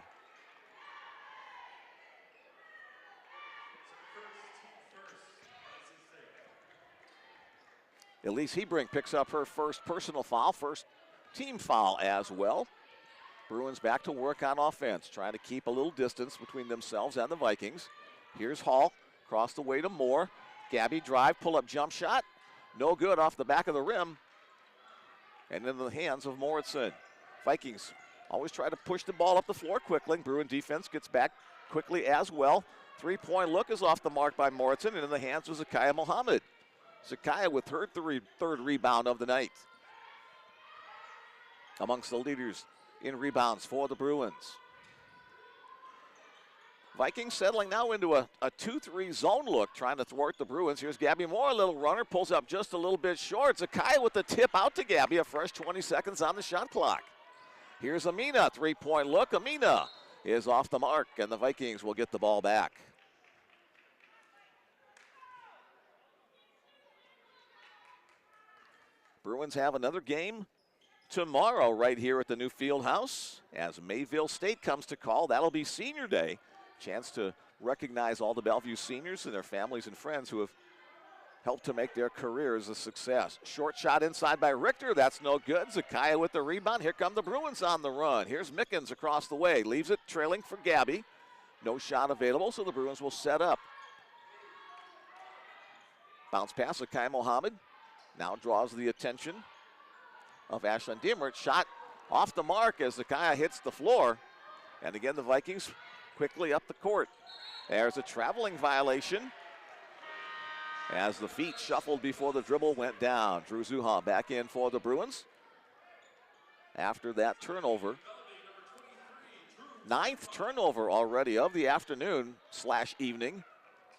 Elise Hebring picks up her first personal foul, first team foul as well. Bruins back to work on offense, trying to keep a little distance between themselves and the Vikings. Here's Hall, across the way to Moore. Gabby drive, pull-up jump shot. No good off the back of the rim. And into the hands of Moritzen. Vikings always try to push the ball up the floor quickly. Bruin defense gets back quickly as well. Three-point look is off the mark by Moritzen and in the hands of Zakaya Mohammed. Zakaya with her third rebound of the night. Amongst the leaders in rebounds for the Bruins. Vikings settling now into a 2-3 zone look, trying to thwart the Bruins. Here's Gabby Moore, a little runner, pulls up just a little bit short. Zakaya with the tip out to Gabby, a fresh 20 seconds on the shot clock. Here's Amina, three-point look. Amina is off the mark, and the Vikings will get the ball back. Bruins have another game tomorrow right here at the new field house as Mayville State comes to call. That'll be senior day. Chance to recognize all the Bellevue seniors and their families and friends who have helped to make their careers a success. Short shot inside by Richter. That's no good. Zakaya with the rebound. Here come the Bruins on the run. Here's Mickens across the way. Leaves it trailing for Gabby. No shot available, so the Bruins will set up. Bounce pass Zakaya Mohammed. Now draws the attention of Ashlyn Deemert. Shot off the mark as Zakaya hits the floor. And again, the Vikings quickly up the court. There's a traveling violation as the feet shuffled before the dribble went down. Drew Zuha back in for the Bruins. After that turnover 9th turnover already of the afternoon / evening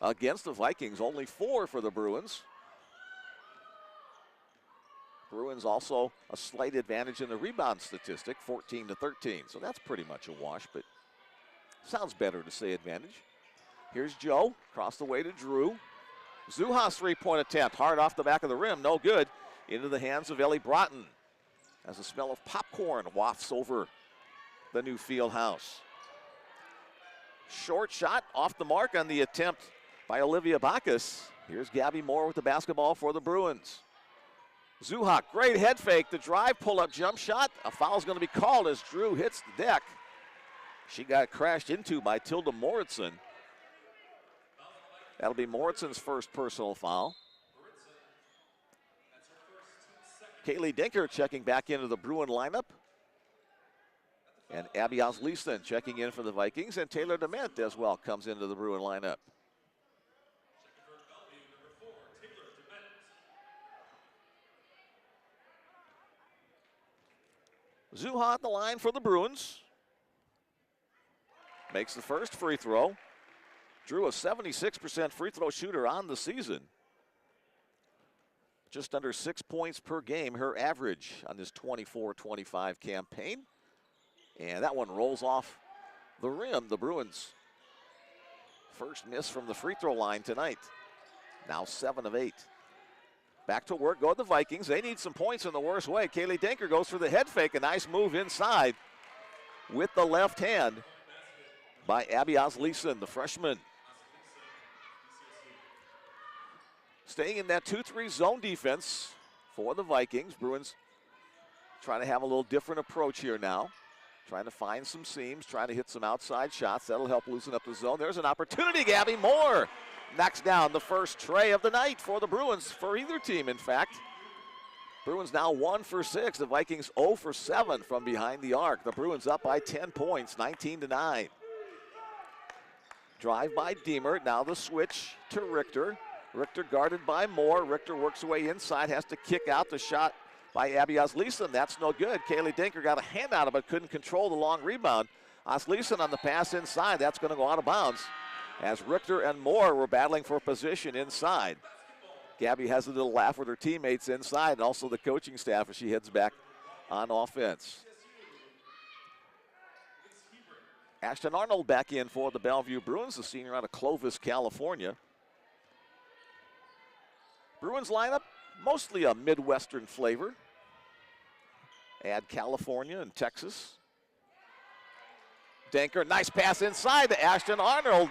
against the Vikings. Only 4 for the Bruins. Bruins also a slight advantage in the rebound statistic, 14-13. So that's pretty much a wash, but sounds better to say advantage. Here's Joe, across the way to Drew. Zuha's three-point attempt, hard off the back of the rim, no good. Into the hands of Ellie Broughton as the smell of popcorn wafts over the new field house. Short shot off the mark on the attempt by Olivia Bacchus. Here's Gabby Moore with the basketball for the Bruins. Zuha, great head fake, the drive, pull-up jump shot. A foul's going to be called as Drew hits the deck. She got crashed into by Tilda Moritzen. That'll be Moritzen's first personal foul. Kaylee Dinker checking back into the Bruin lineup. And Abby Osleeson checking in for the Vikings. And Taylor Dement as well comes into the Bruin lineup. Zuha at the line for the Bruins. Makes the first free throw. Drew, a 76% free throw shooter on the season. Just under 6 points per game, her average on this 24-25 campaign. And that one rolls off the rim. The Bruins' first miss from the free throw line tonight. Now 7 of 8. Back to work, go the Vikings. They need some points in the worst way. Kaylee Dinker goes for the head fake. A nice move inside with the left hand by Abby Osleeson, the freshman. Staying in that 2-3 zone defense for the Vikings. Bruins trying to have a little different approach here now. Trying to find some seams, trying to hit some outside shots. That'll help loosen up the zone. There's an opportunity. Gabby Moore knocks down the first tray of the night for the Bruins, for either team, in fact. Bruins now 1 for 6. The Vikings 0 for 7 from behind the arc. The Bruins up by 10 points, 19-9. Drive by Deemer. Now the switch to Richter. Richter guarded by Moore. Richter works away inside, has to kick out the shot by Abby Osleeson. That's no good. Kaylee Dinker got a hand out of it, couldn't control the long rebound. Osleeson on the pass inside. That's going to go out of bounds as Richter and Moore were battling for position inside. Gabby has a little laugh with her teammates inside and also the coaching staff as she heads back on offense. Ashton Arnold back in for the Bellevue Bruins, the senior out of Clovis, California. Bruins lineup, mostly a Midwestern flavor. Add California and Texas. Dinker, nice pass inside to Ashton Arnold.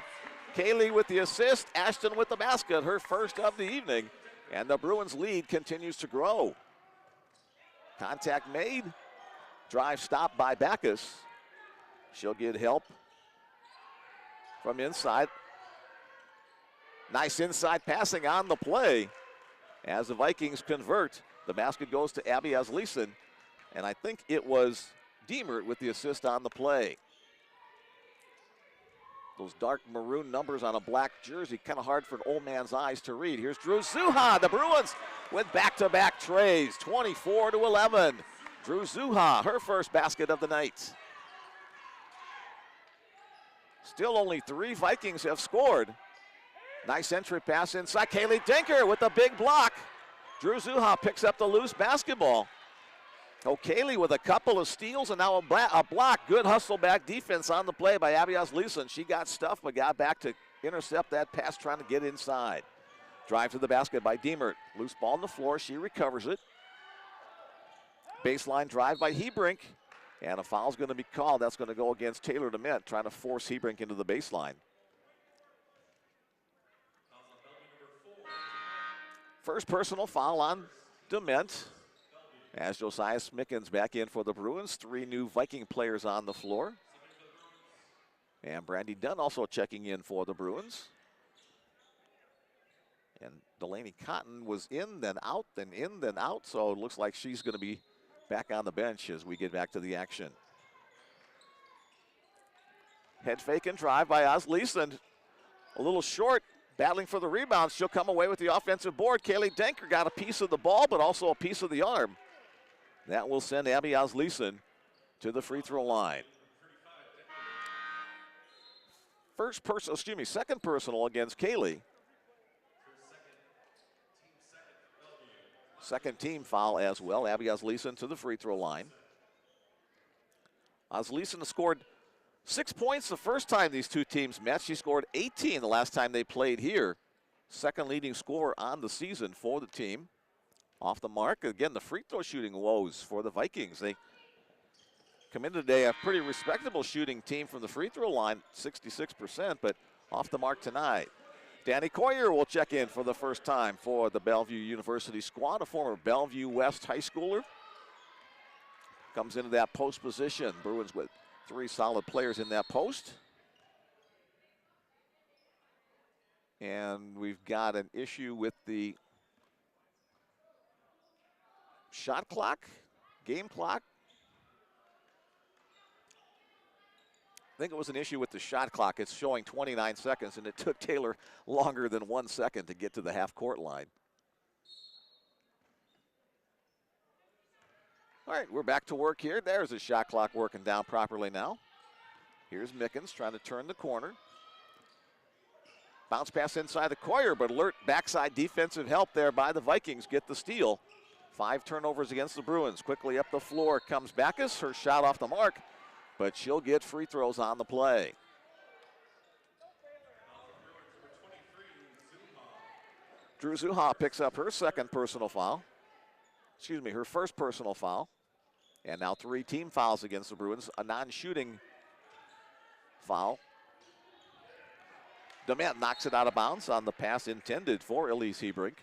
Kaylee with the assist, Ashton with the basket, her first of the evening. And the Bruins lead continues to grow. Contact made. Drive stopped by Bacchus. She'll get help from inside. Nice inside passing on the play. As the Vikings convert, the basket goes to Abby Osleeson. And I think it was Deemer with the assist on the play. Those dark maroon numbers on a black jersey, kind of hard for an old man's eyes to read. Here's Drew Zuha. The Bruins with back-to-back trays, 24-11. Drew Zuha, her first basket of the night. Still only 3 Vikings have scored. Nice entry pass inside. Kaylee Dinker with a big block. Drew Zuha picks up the loose basketball. Kaylee with a couple of steals and now a block. Good hustle back defense on the play by Abby Osleeson. She got stuffed but got back to intercept that pass trying to get inside. Drive to the basket by Deemert. Loose ball on the floor. She recovers it. Baseline drive by Hebrink. And a foul's going to be called. That's going to go against Taylor Dement, trying to force Hebrink into the baseline. First personal foul on Dement. As Josiah Smickens back in for the Bruins. 3 new Viking players on the floor. And Brandy Dunn also checking in for the Bruins. And Delaney Cotton was in, then out, then in, then out. So it looks like she's going to be back on the bench as we get back to the action. Head fake and drive by Osleeson. A little short, battling for the rebound. She'll come away with the offensive board. Kaylee Dinker got a piece of the ball, but also a piece of the arm. That will send Abby Osleeson to the free throw line. second personal against Kaylee. Second team foul as well. Abby Osleson to the free throw line. Osleson scored 6 points the first time these two teams met. She scored 18 the last time they played here. Second leading scorer on the season for the team. Off the mark. Again, the free throw shooting woes for the Vikings. They come in today a pretty respectable shooting team from the free throw line, 66%, but off the mark tonight. Danny Coyer will check in for the first time for the Bellevue University squad, a former Bellevue West high schooler. Comes into that post position. Bruins with 3 solid players in that post. And we've got an issue with the shot clock, game clock. I think it was an issue with the shot clock. It's showing 29 seconds, and it took Taylor longer than 1 second to get to the half-court line. All right, we're back to work here. There's the shot clock working down properly now. Here's Mickens trying to turn the corner. Bounce pass inside the Coyer, but alert backside defensive help there by the Vikings. Get the steal. 5 turnovers against the Bruins. Quickly up the floor comes Backus. Her shot off the mark, but she'll get free throws on the play. Drew Zuha picks up her second personal foul. Excuse me, her first personal foul. And now 3 team fouls against the Bruins, a non-shooting foul. Dement knocks it out of bounds on the pass intended for Elise Hebrink.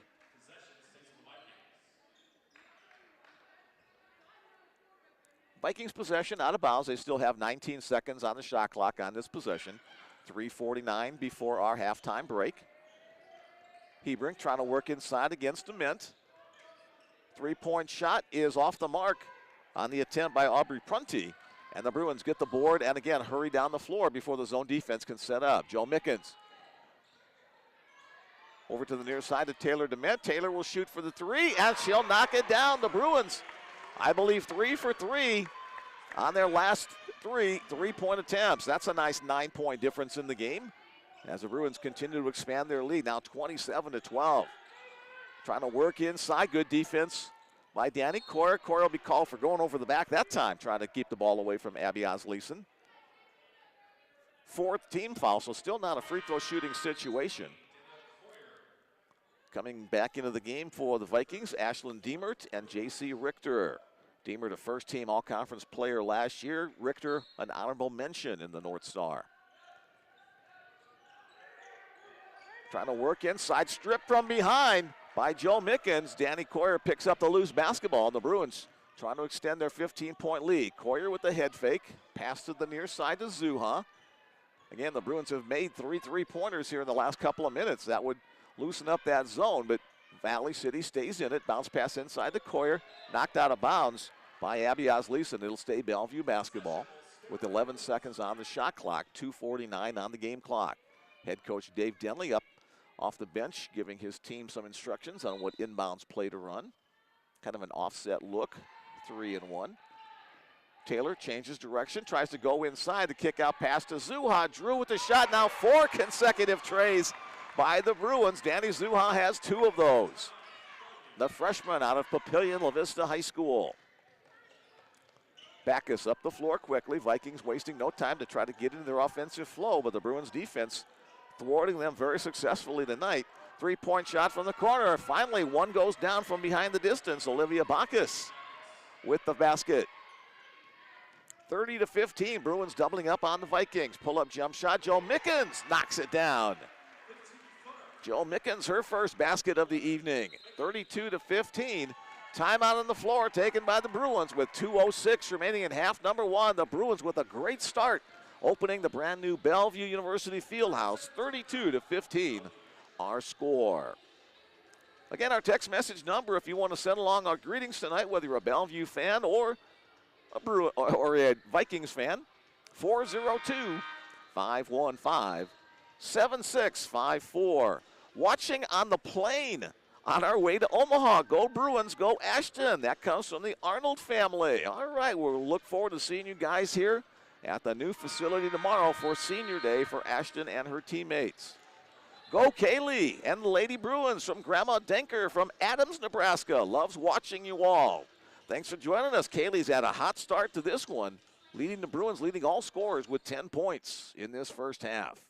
Vikings possession out of bounds. They still have 19 seconds on the shot clock on this possession. 3:49 before our halftime break. Hebrink trying to work inside against Dement. 3-point shot is off the mark on the attempt by Aubrey Prunty. And the Bruins get the board and again hurry down the floor before the zone defense can set up. Joe Mickens. Over to the near side to Taylor Dement. Taylor will shoot for the 3 and she'll knock it down. The Bruins, I believe 3 for 3 on their last 3 3-point attempts. That's a nice 9-point difference in the game as the Bruins continue to expand their lead. Now 27-12. Trying to work inside. Good defense by Danny Coyer. Coyer will be called for going over the back that time, trying to keep the ball away from Abby Osleson. 4th team foul, so still not a free throw shooting situation. Coming back into the game for the Vikings, Ashlyn Diemert and J.C. Richter. Diemert, a first-team all-conference player last year. Richter, an honorable mention in the North Star. Trying to work inside, stripped from behind by Joe Mickens. Danny Coyer picks up the loose basketball, and the Bruins trying to extend their 15-point lead. Coyer with the head fake, pass to the near side to Zuha. Again, the Bruins have made 3 3-pointers here in the last couple of minutes. That would loosen up that zone, but Valley City stays in it. Bounce pass inside the Coyer, knocked out of bounds by Abby Osleson. It'll stay Bellevue basketball with 11 seconds on the shot clock, 2:49 on the game clock. Head coach Dave Denley up off the bench, giving his team some instructions on what inbounds play to run. Kind of an offset look, 3-1. Taylor changes direction, tries to go inside. The kick out pass to Zuha. Drew with the shot. Now 4 consecutive trays by the Bruins. Danny Zuha has 2 of those. The freshman out of Papillion La Vista High School. Backus up the floor quickly. Vikings wasting no time to try to get into their offensive flow, but the Bruins defense thwarting them very successfully tonight. 3-point shot from the corner. Finally, one goes down from behind the distance. Olivia Bacchus with the basket. 30-15, Bruins doubling up on the Vikings. Pull-up jump shot. Joe Mickens knocks it down. Joe Mickens, her first basket of the evening. 32-15. Timeout on the floor taken by the Bruins with 2:06 remaining in half number 1. The Bruins with a great start, opening the brand new Bellevue University Fieldhouse. 32-15, our score. Again, our text message number if you want to send along our greetings tonight, whether you're a Bellevue fan or a Vikings fan, 402-515-7654. Watching on the plane on our way to Omaha. Go Bruins, go Ashton. That comes from the Arnold family. All right, we'll look forward to seeing you guys here at the new facility tomorrow for Senior Day for Ashton and her teammates. Go Kaylee and the Lady Bruins from Grandma Denker from Adams, Nebraska. Loves watching you all. Thanks for joining us. Kaylee's had a hot start to this one, leading the Bruins, leading all scorers with 10 points in this first half.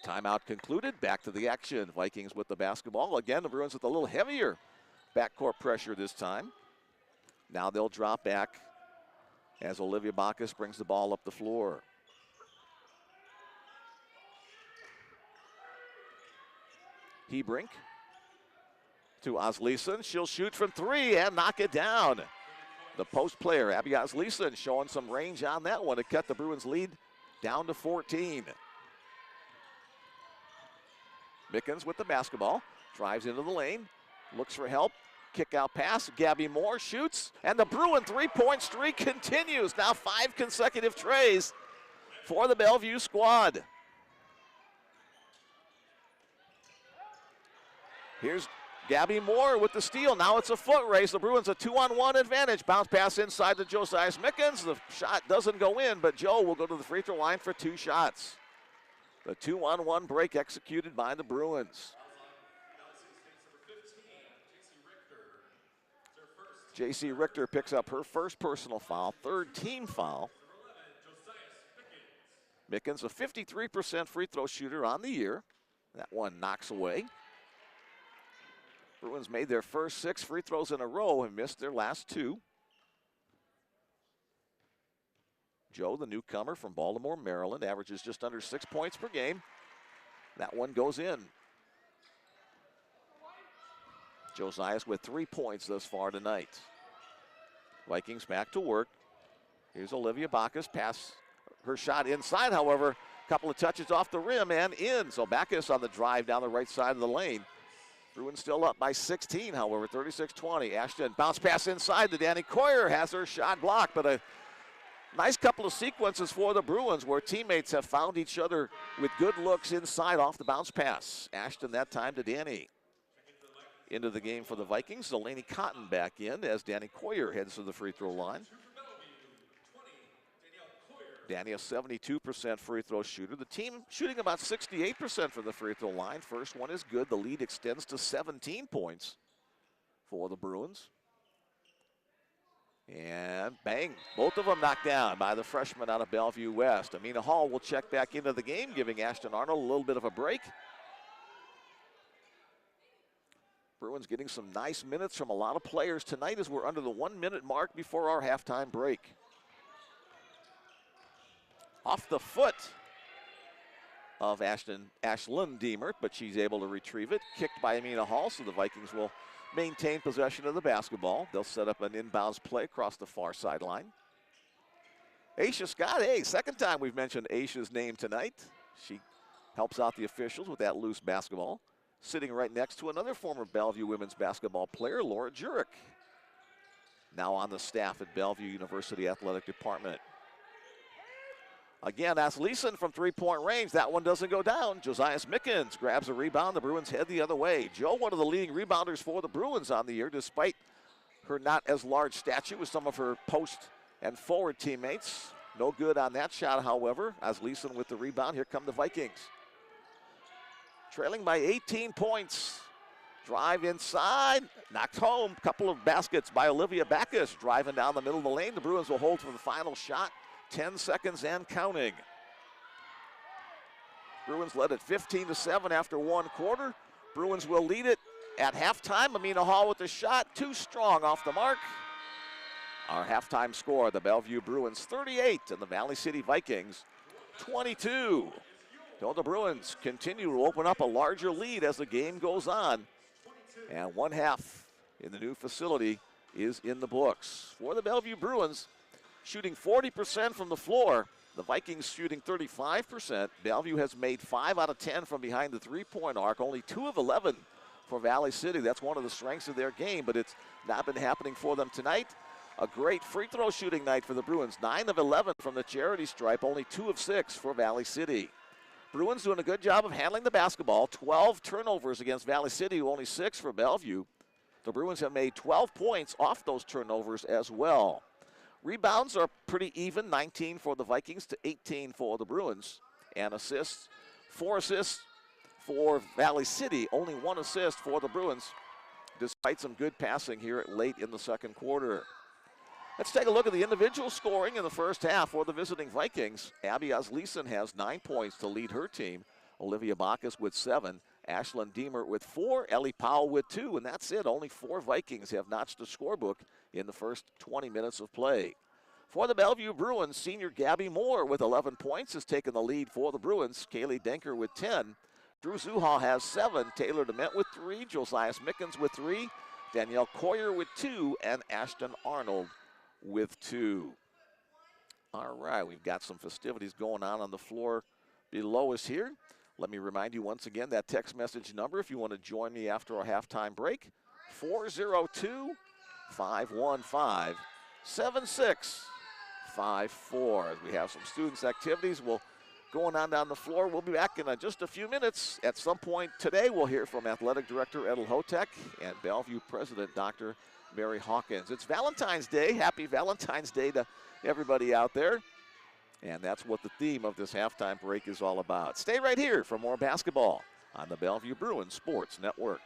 Timeout concluded. Back to the action. Vikings with the basketball. Again, the Bruins with a little heavier backcourt pressure this time. Now they'll drop back as Olivia Bacchus brings the ball up the floor. Hebrink to Osleson. She'll shoot from 3 and knock it down. The post player, Abby Osleson, showing some range on that one to cut the Bruins lead down to 14. Mickens with the basketball, drives into the lane, looks for help, kick out pass, Gabby Moore shoots, and the Bruin three-point streak continues. Now 5 consecutive trays for the Bellevue squad. Here's Gabby Moore with the steal. Now it's a foot race. The Bruins a 2-on-1 advantage. Bounce pass inside to Josiah Mickens. The shot doesn't go in, but Joe will go to the free throw line for 2 shots. The 2-on-1 break executed by the Bruins. J.C. Richter picks up her first personal foul, 3rd team foul. Mickens, a 53% free throw shooter on the year. That one knocks away. Bruins made their first 6 free throws in a row and missed their last 2. Joe, the newcomer from Baltimore, Maryland, averages just under 6 points per game. That one goes in. Josias with 3 points thus far tonight. Vikings back to work. Here's Olivia Bacchus. Pass her shot inside, however. A couple of touches off the rim and in. So Bacchus on the drive down the right side of the lane. Bruins still up by 16, however, 36-20. Ashton bounce pass inside to Danny Coyer. Has her shot blocked, but a nice couple of sequences for the Bruins where teammates have found each other with good looks inside off the bounce pass. Ashton that time to Danny. Into the game for the Vikings. Delaney Cotton back in as Danny Coyer heads to the free throw line. Danny, a 72% free throw shooter. The team shooting about 68% from the free throw line. First one is good. The lead extends to 17 points for the Bruins. And bang, both of them knocked down by the freshman out of Bellevue West. Amina Hall will check back into the game, giving Ashton Arnold a little bit of a break. Bruins getting some nice minutes from a lot of players tonight as we're under the 1-minute mark before our halftime break. Off the foot of Ashlyn Deemer, but she's able to retrieve it. Kicked by Amina Hall, so the Vikings will maintain possession of the basketball. They'll set up an inbounds play across the far sideline. Aisha Scott, hey, second time we've mentioned Aisha's name tonight. She helps out the officials with that loose basketball. Sitting right next to another former Bellevue women's basketball player, Laura Jurek. Now on the staff at Bellevue University Athletic Department. Again, that's Leeson from three-point range. That one doesn't go down. Josiah Mickens grabs a rebound. The Bruins head the other way. Joe, one of the leading rebounders for the Bruins on the year, despite her not as large stature with some of her post and forward teammates. No good on that shot, however, as Leeson with the rebound. Here come the Vikings. Trailing by 18 points. Drive inside, knocked home. Couple of baskets by Olivia Bacchus. Driving down the middle of the lane. The Bruins will hold for the final shot. 10 seconds and counting. Bruins led it 15-7 after 1 quarter. Bruins will lead it at halftime. Amina Hall with the shot, too strong off the mark. Our halftime score, the Bellevue Bruins 38 and the Valley City Vikings 22. So the Bruins continue to open up a larger lead as the game goes on. And 1 half in the new facility is in the books. For the Bellevue Bruins, shooting 40% from the floor. The Vikings shooting 35%. Bellevue has made 5 out of 10 from behind the three-point arc. Only 2 of 11 for Valley City. That's one of the strengths of their game, but it's not been happening for them tonight. A great free throw shooting night for the Bruins. 9 of 11 from the charity stripe. Only 2 of 6 for Valley City. Bruins doing a good job of handling the basketball. 12 turnovers against Valley City, only 6 for Bellevue. The Bruins have made 12 points off those turnovers as well. Rebounds are pretty even, 19 for the Vikings to 18 for the Bruins. And assists, 4 assists for Valley City, only 1 assist for the Bruins, despite some good passing here late in the second quarter. Let's take a look at the individual scoring in the first half for the visiting Vikings. Abby Osleson has 9 points to lead her team. Olivia Bacchus with 7. Ashlyn Deemer with 4. Ellie Powell with 2. And that's it. Only 4 Vikings have notched the scorebook in the first 20 minutes of play. For the Bellevue Bruins, senior Gabby Moore with 11 points has taken the lead for the Bruins. Kaylee Denker with 10. Drew Zuhal has 7. Taylor DeMent with 3. Josiah Mickens with 3. Danielle Coyer with 2. And Ashton Arnold with 2. All right, we've got some festivities going on the floor below us here. Let me remind you once again that text message number if you want to join me after our halftime break, 402-515-7654. As we have some students' activities going on down the floor. We'll be back in just a few minutes. At some point today, we'll hear from Athletic Director Edel Hotek and Bellevue President Dr. Mary Hawkins. It's Valentine's Day. Happy Valentine's Day to everybody out there. And that's what the theme of this halftime break is all about. Stay right here for more basketball on the Bellevue Bruins Sports Network.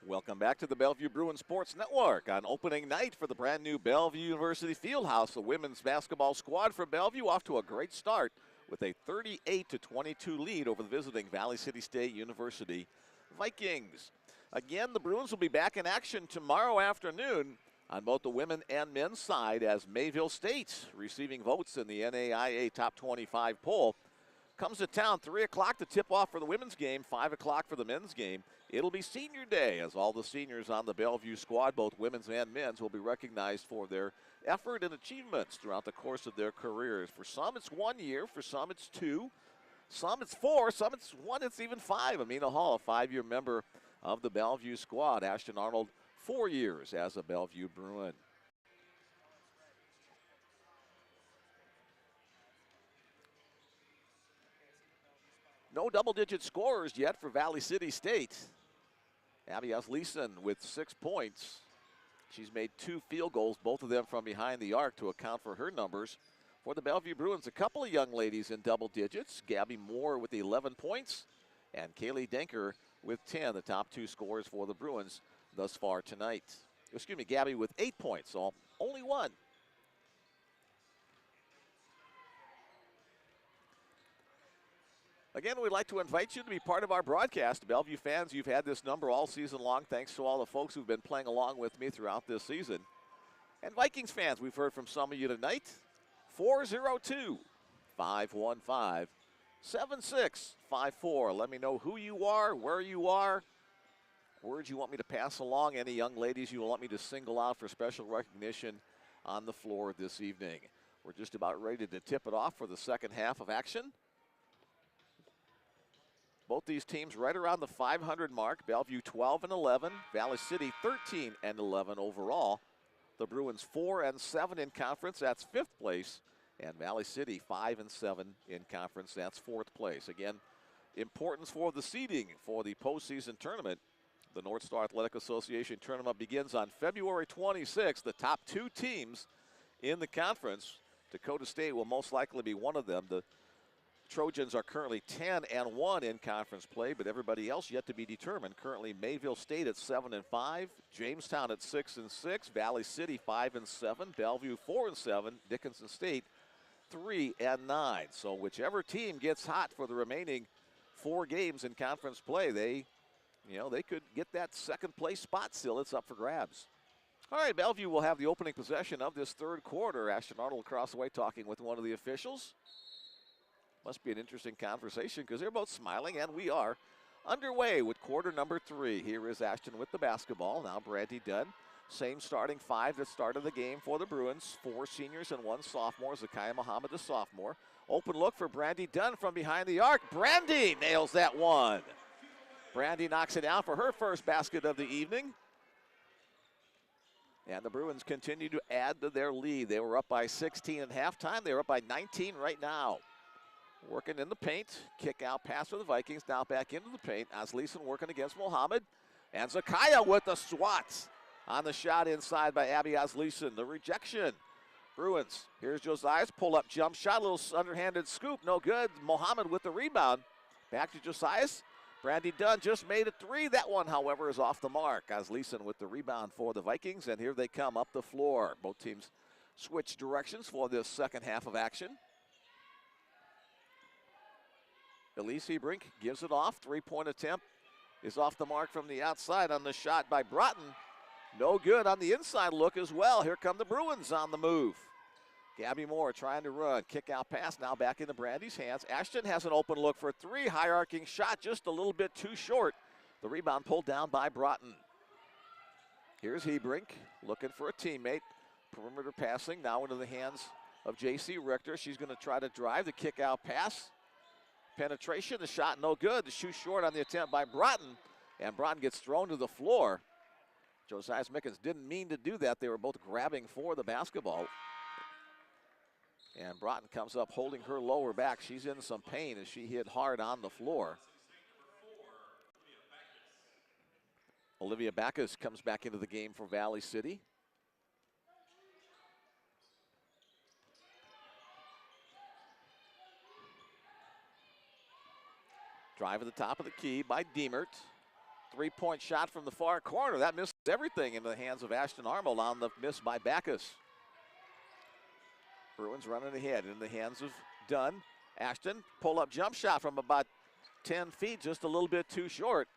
Welcome back to the Bellevue Bruin Sports Network on opening night for the brand new Bellevue University Fieldhouse. The women's basketball squad for Bellevue off to a great start with a 38-22 lead over the visiting Valley City State University Vikings. Again, the Bruins will be back in action tomorrow afternoon on both the women and men's side as Mayville State, receiving votes in the NAIA Top 25 poll, comes to town. 3 o'clock to tip off for the women's game, 5 o'clock for the men's game. It'll be senior day as all the seniors on the Bellevue squad, both women's and men's, will be recognized for their effort and achievements throughout the course of their careers. For some, it's 1 year. For some, it's 2. Some, it's 4. Some, it's 1. It's even 5. Amina Hall, a 5-year member of the Bellevue squad. Ashton Arnold, 4 years as a Bellevue Bruin. No double-digit scorers yet for Valley City State. Abby Asleason with 6 points. She's made 2 field goals, both of them from behind the arc, to account for her numbers. For the Bellevue Bruins, a couple of young ladies in double digits. Gabby Moore with 11 points and Kaylee Denker with 10, the top 2 scorers for the Bruins thus far tonight. Excuse me, Gabby with 8 points, so only 1. Again, we'd like to invite you to be part of our broadcast. Bellevue fans, you've had this number all season long, thanks to all the folks who've been playing along with me throughout this season. And Vikings fans, we've heard from some of you tonight. 402-515-7654. Let me know who you are, where you are, words you want me to pass along, any young ladies you want me to single out for special recognition on the floor this evening. We're just about ready to tip it off for the second half of action. Both these teams right around the 500 mark. Bellevue 12-11, Valley City 13-11 overall. The Bruins 4-7 in conference, that's 5th place. And Valley City 5-7 in conference, that's 4th place. Again, importance for the seeding for the postseason tournament. The North Star Athletic Association tournament begins on February 26th. The top 2 teams in the conference, Dakota State will most likely be one of them. The Trojans are currently 10-1 in conference play, but everybody else yet to be determined. Currently, Mayville State at 7-5, Jamestown at 6-6, Valley City 5-7, Bellevue 4-7, Dickinson State 3-9. So whichever team gets hot for the remaining 4 games in conference play, they could get that second place spot still. It's up for grabs. All right, Bellevue will have the opening possession of this third quarter. Ashton Arnold across the way talking with one of the officials. Must be an interesting conversation because they're both smiling, and we are underway with quarter number 3. Here is Ashton with the basketball. Now Brandy Dunn. Same starting 5 that started the game for the Bruins. 4 seniors and 1 sophomore. Zakaya Muhammad, the sophomore. Open look for Brandy Dunn from behind the arc. Brandy nails that one. Brandy knocks it down for her first basket of the evening. And the Bruins continue to add to their lead. They were up by 16 at halftime. They're up by 19 right now. Working in the paint, kick out pass for the Vikings, now back into the paint. Asleason working against Muhammad. And Zakaya with the swat on the shot inside by Abby Asleason. The rejection. Bruins, here's Josiah's pull-up jump shot, little underhanded scoop, no good. Muhammad with the rebound. Back to Josiah's. Brandy Dunn just made a 3. That one, however, is off the mark. Asleason with the rebound for the Vikings, and here they come up the floor. Both teams switch directions for this second half of action. Elise Hebrink gives it off. 3-point attempt is off the mark from the outside on the shot by Broughton. No good on the inside look as well. Here come the Bruins on the move. Gabby Moore trying to run. Kick out pass now back into Brandy's hands. Ashton has an open look for 3. High arcing shot just a little bit too short. The rebound pulled down by Broughton. Here's Hebrink looking for a teammate. Perimeter passing now into the hands of J.C. Richter. She's going to try to drive the kick out pass. Penetration, the shot no good. The shoot short on the attempt by Broughton. And Broughton gets thrown to the floor. Josiah Mickens didn't mean to do that. They were both grabbing for the basketball. And Broughton comes up holding her lower back. She's in some pain as she hit hard on the floor. Olivia Backus comes back into the game for Valley City. Drive at the top of the key by Diemert. Three-point shot from the far corner. That misses everything into the hands of Ashton Arnold on the miss by Backus. Bruins running ahead in the hands of Dunn. Ashton, pull-up jump shot from about 10 feet, just a little bit too short.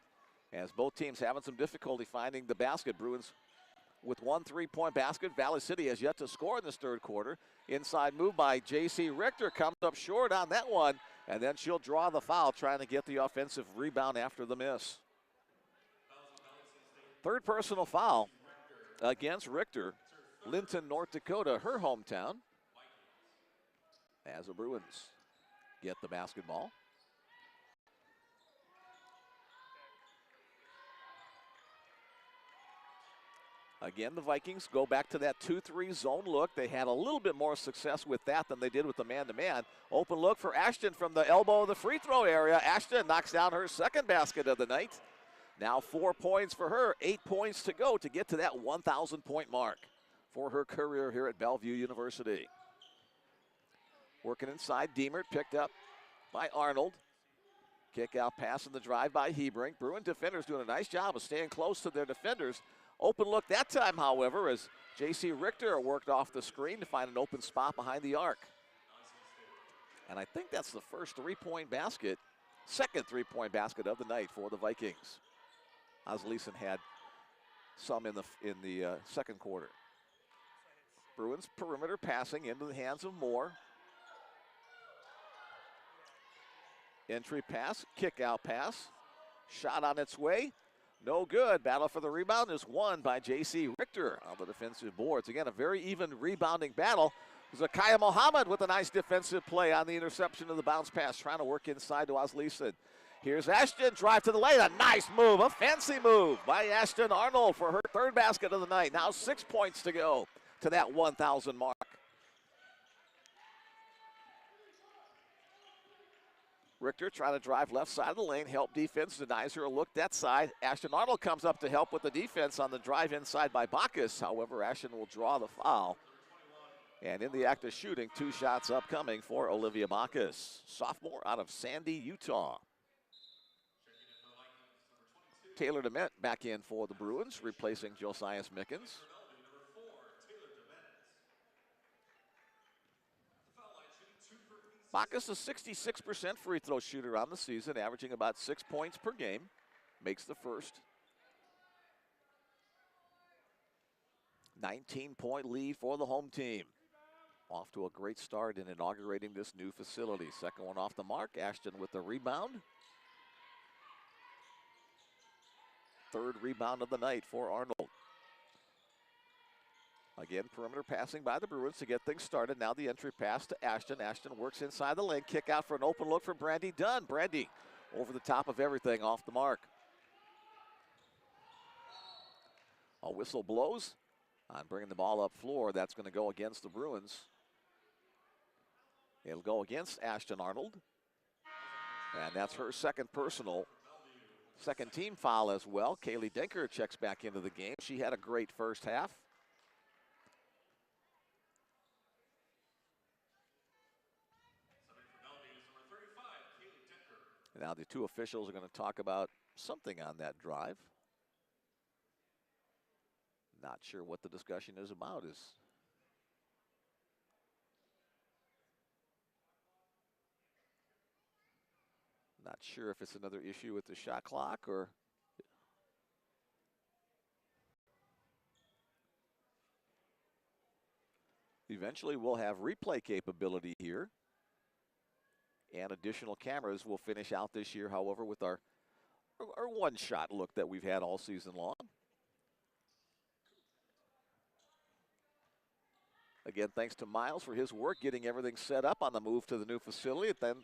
As both teams having some difficulty finding the basket. Bruins with one three-point basket. Valley City has yet to score in this third quarter. Inside move by J.C. Richter comes up short on that one, and then she'll draw the foul, trying to get the offensive rebound after the miss. Third personal foul against Richter. Linton, North Dakota, her hometown. As the Bruins get the basketball. Again, the Vikings go back to that 2-3 zone look. They had a little bit more success with that than they did with the man-to-man. Open look for Ashton from the elbow of the free throw area. Ashton knocks down her second basket of the night. Now 4 points for her, 8 points to go to get to that 1,000-point mark for her career here at Bellevue University. Working inside, Diemert picked up by Arnold. Kick out pass in the drive by Hebrink. Bruin defenders doing a nice job of staying close to their defenders. Open look that time, however, as J.C. Richter worked off the screen to find an open spot behind the arc. And I think that's the first three-point basket, second three-point basket of the night for the Vikings. Osleson had some in the second quarter. Bruins perimeter passing into the hands of Moore. Entry pass, kick out pass, shot on its way. No good. Battle for the rebound is won by J.C. Richter on the defensive boards. Again, a very even rebounding battle. Zakaya Mohammed with a nice defensive play on the interception of the bounce pass, trying to work inside to Osleson. Here's Ashton, drive to the lane. A nice move, a fancy move by Ashton Arnold for her third basket of the night. Now 6 points to go to that 1,000 mark. Richter trying to drive left side of the lane, help defense, denies her a look that side. Ashton Arnold comes up to help with the defense on the drive inside by Backus. However, Ashton will draw the foul. And in the act of shooting, 2 shots upcoming for Olivia Backus, sophomore out of Sandy, Utah. Taylor DeMent back in for the Bruins, replacing Josias Mickens. Backus, a 66% free throw shooter on the season, averaging about 6 points per game. Makes the first. 19-point lead for the home team. Off to a great start in inaugurating this new facility. Second one off the mark. Ashton with the rebound. Third rebound of the night for Arnold. Again, perimeter passing by the Bruins to get things started. Now the entry pass to Ashton. Ashton works inside the lane. Kick out for an open look for Brandy Dunn. Brandy over the top of everything, off the mark. A whistle blows on bringing the ball up floor. That's going to go against the Bruins. It'll go against Ashton Arnold. And that's her second personal. Second team foul as well. Kaylee Denker checks back into the game. She had a great first half. Now the two officials are going to talk about something on that drive. Not sure what the discussion is about. Not sure if it's another issue with the shot clock or. Eventually we'll have replay capability here. And additional cameras will finish out this year, however, with our one-shot look that we've had all season long. Again, thanks to Miles for his work getting everything set up on the move to the new facility. And then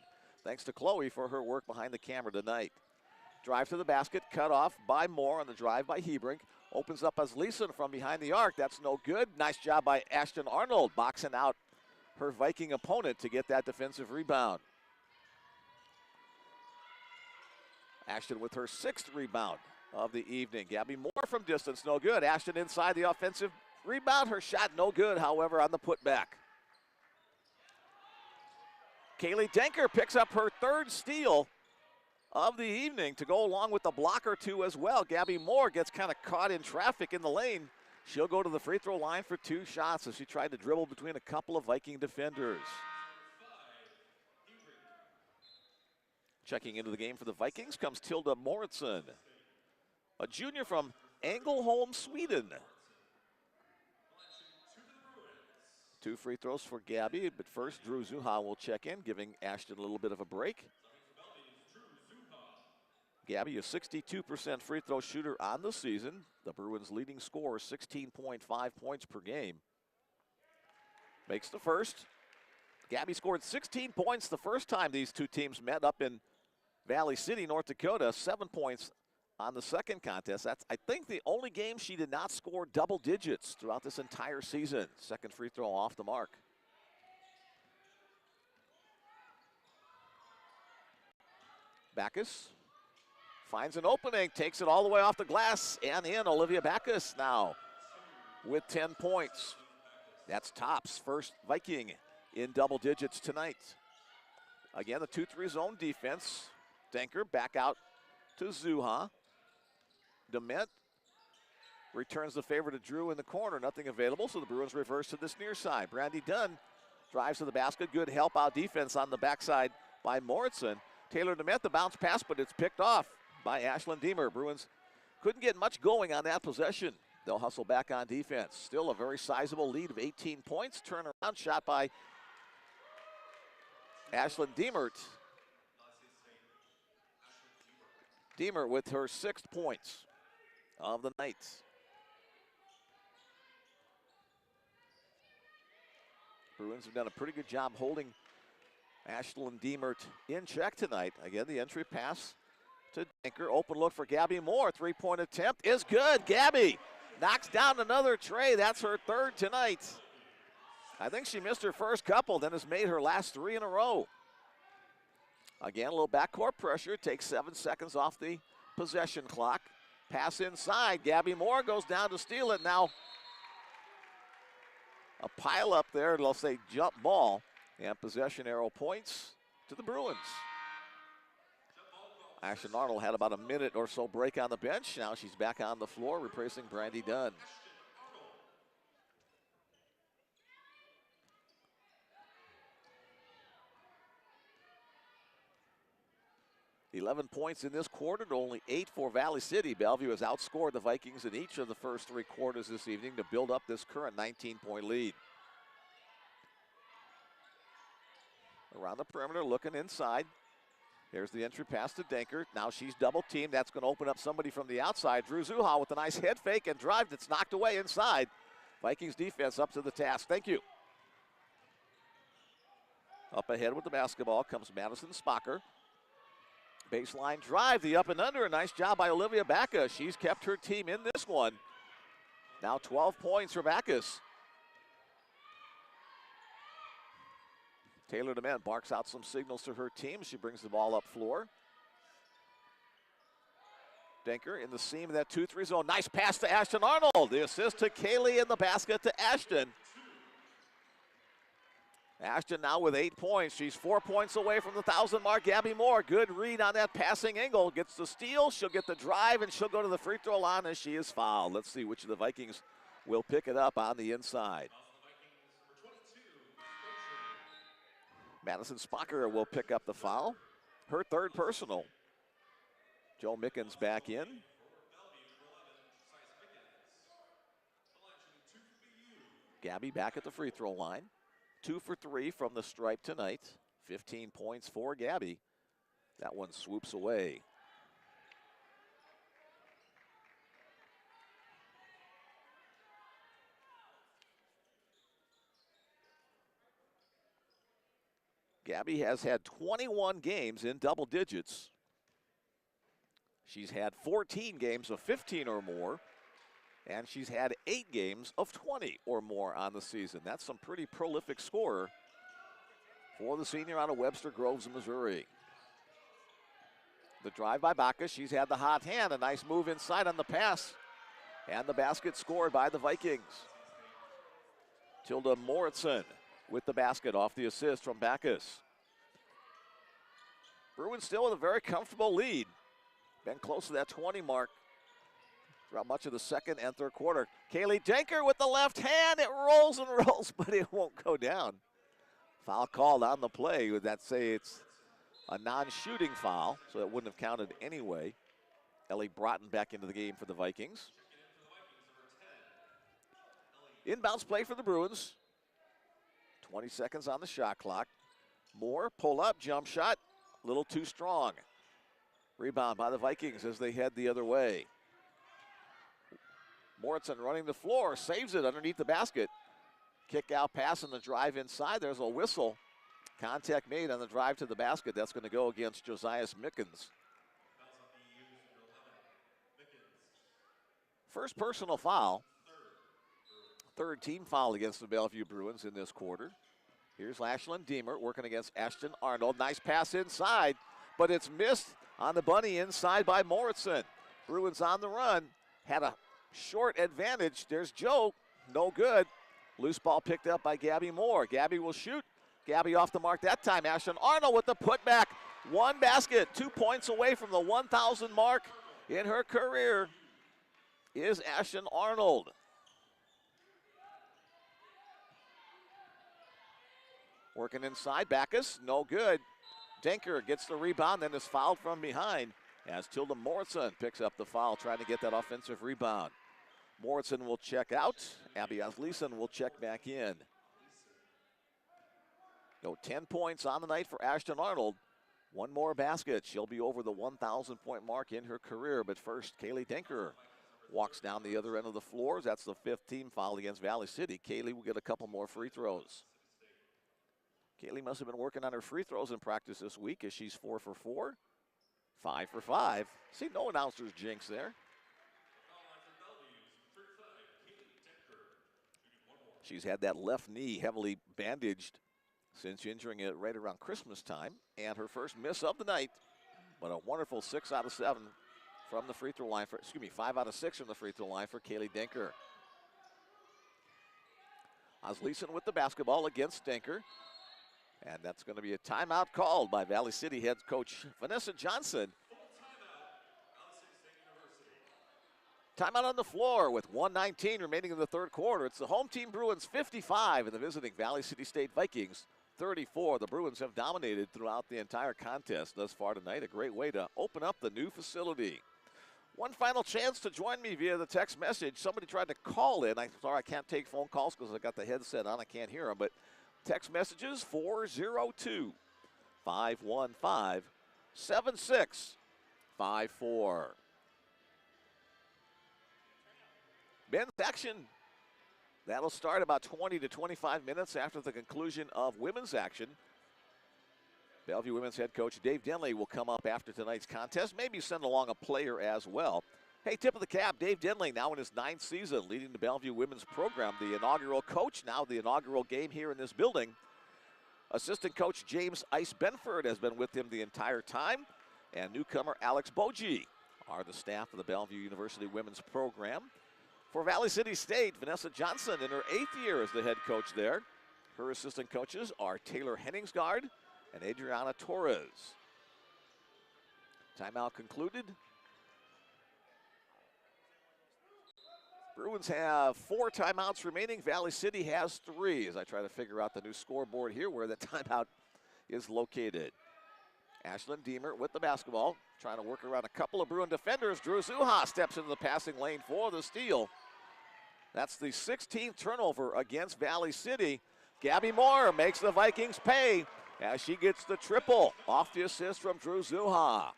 thanks to Chloe for her work behind the camera tonight. Drive to the basket, cut off by Moore on the drive by Hebrink. Opens up as Leeson from behind the arc. That's no good. Nice job by Ashton Arnold, boxing out her Viking opponent to get that defensive rebound. Ashton with her 6th rebound of the evening. Gabby Moore from distance, no good. Ashton inside the offensive rebound. Her shot no good, however, on the putback. Kaylee Denker picks up her 3rd steal of the evening to go along with the block or two as well. Gabby Moore gets kind of caught in traffic in the lane. She'll go to the free throw line for 2 shots as she tried to dribble between a couple of Viking defenders. Checking into the game for the Vikings comes Tilda Moritzen, a junior from Ängelholm, Sweden. 2 free throws for Gabby, but first Drew Zuha will check in, giving Ashton a little bit of a break. Gabby, a 62% free throw shooter on the season. The Bruins' leading scorer, 16.5 points per game. Makes the first. Gabby scored 16 points the first time these two teams met up in Valley City, North Dakota. 7 points on the second contest. That's, I think, the only game she did not score double digits throughout this entire season. Second free throw off the mark. Backus finds an opening, takes it all the way off the glass and in. Olivia Backus now with 10 points. That's Top's first Viking in double digits tonight. Again, the 2-3 zone defense. Denker back out to Zuha. Dement returns the favor to Drew in the corner. Nothing available, so the Bruins reverse to this near side. Brandy Dunn drives to the basket. Good help out defense on the backside by Moritzen. Taylor Dement, the bounce pass, but it's picked off by Ashlyn Deemer. Bruins couldn't get much going on that possession. They'll hustle back on defense. Still a very sizable lead of 18 points. Turnaround shot by Ashlyn Deemert. Deemer with her 6th points of the night. Bruins have done a pretty good job holding Ashlyn Deemert in check tonight. Again, the entry pass to Denker. Open look for Gabby Moore. 3-point attempt is good. Gabby knocks down another tray. That's her 3rd tonight. I think she missed her first couple, then has made her last 3 in a row. Again, a little backcourt pressure. Takes 7 seconds off the possession clock. Pass inside. Gabby Moore goes down to steal it. Now a pile up there. They'll say jump ball. And possession arrow points to the Bruins. Ashton Arnold had about a minute or so break on the bench. Now she's back on the floor, replacing Brandy Dunn. $11 points in this quarter to only 8 for Valley City. Bellevue has outscored the Vikings in each of the first 3 quarters this evening to build up this current 19-point lead. Around the perimeter, looking inside. Here's the entry pass to Denker. Now she's double teamed. That's going to open up somebody from the outside. Drew Zuha with a nice head fake and drive that's knocked away inside. Vikings defense up to the task. Thank you. Up ahead with the basketball comes Madison Spocker. Baseline drive, the up and under. A nice job by Olivia Backus. She's kept her team in this one. Now 12 points for Backus. Taylor Dement barks out some signals to her team. She brings the ball up floor. Denker in the seam of that 2-3 zone. Nice pass to Ashton Arnold. The assist to Kaylee in the basket to Ashton. Ashton now with 8 points. She's 4 points away from the 1,000 mark. Gabby Moore, good read on that passing angle. Gets the steal. She'll get the drive, and she'll go to the free throw line as she is fouled. Let's see which of the Vikings will pick it up on the inside. Madison Spocker will pick up the foul. Her 3rd personal. Joe Mickens back in. Gabby back at the free throw line. 2 for 3 from the stripe tonight. 15 points for Gabby. That one swoops away. Gabby has had 21 games in double digits. She's had 14 games of 15 or more, and she's had 8 games of 20 or more on the season. That's some pretty prolific scorer for the senior out of Webster Groves, Missouri. The drive by Backus. She's had the hot hand. A nice move inside on the pass. And the basket scored by the Vikings. Tilda Moritzen with the basket off the assist from Backus. Bruins still with a very comfortable lead. Been close to that 20 mark throughout much of the second and third quarter. Kaylee Denker with the left hand. It rolls and rolls, but it won't go down. Foul called on the play. Would that say it's a non-shooting foul, so it wouldn't have counted anyway. Ellie Broughton back into the game for the Vikings. Inbounds play for the Bruins. 20 seconds on the shot clock. Moore, pull up, jump shot, a little too strong. Rebound by the Vikings as they head the other way. Moritzen running the floor, saves it underneath the basket. Kick out pass and the drive inside. There's a whistle. Contact made on the drive to the basket. That's going to go against Josias Mickens. First personal foul. Third team foul against the Bellevue Bruins in this quarter. Here's Ashlyn Deemer working against Ashton Arnold. Nice pass inside, but it's missed on the bunny inside by Moritzen. Bruins on the run. Had a short advantage. There's Joe. No good. Loose ball picked up by Gabby Moore. Gabby will shoot. Gabby off the mark that time. Ashton Arnold with the putback. One basket, 2 points away from the 1,000 mark in her career is Ashton Arnold. Working inside, Backus, no good. Denker gets the rebound, then is fouled from behind as Tilda Moritzen picks up the foul, trying to get that offensive rebound. Moritzen will check out. Abby Asleason will check back in. 10 points on the night for Ashton Arnold. One more basket. She'll be over the 1,000-point mark in her career. But first, Kaylee Denker walks down the other end of the floors. That's the 5th team foul against Valley City. Kaylee will get a couple more free throws. Kaylee must have been working on her free throws in practice this week as she's 4 for 4, 5 for 5. See, no announcer's jinx there. She's had that left knee heavily bandaged since injuring it right around Christmas time, and her first miss of the night, but a wonderful 6 out of 7 from the free throw line for, 5 out of 6 from the free throw line for Kaylee Denker. Asleason with the basketball against Denker, and that's going to be a timeout called by Valley City head coach Vanessa Johnson. Timeout on the floor with 1:19 remaining in the third quarter. It's the home team Bruins 55 and the visiting Valley City State Vikings 34. The Bruins have dominated throughout the entire contest thus far tonight. A great way to open up the new facility. One final chance to join me via the text message. Somebody tried to call in. I'm sorry I can't take phone calls because I got the headset on. I can't hear them. But text messages 402-515-7654. Men's action, that'll start about 20 to 25 minutes after the conclusion of women's action. Bellevue women's head coach Dave Denley will come up after tonight's contest, maybe send along a player as well. Hey, tip of the cap, Dave Denley now in his 9th season leading the Bellevue women's program, the inaugural coach, now the inaugural game here in this building. Assistant coach James Ice Benford has been with him the entire time, and newcomer Alex Bogie are the staff of the Bellevue University women's program. For Valley City State, Vanessa Johnson in her 8th year as the head coach there. Her assistant coaches are Taylor Henningsgaard and Adriana Torres. Timeout concluded. Bruins have 4 timeouts remaining. Valley City has 3 as I try to figure out the new scoreboard here where the timeout is located. Ashlyn Deemer with the basketball, trying to work around a couple of Bruin defenders. Drew Zuha steps into the passing lane for the steal. That's the 16th turnover against Valley City. Gabby Moore makes the Vikings pay as she gets the triple off the assist from Drew Zuha.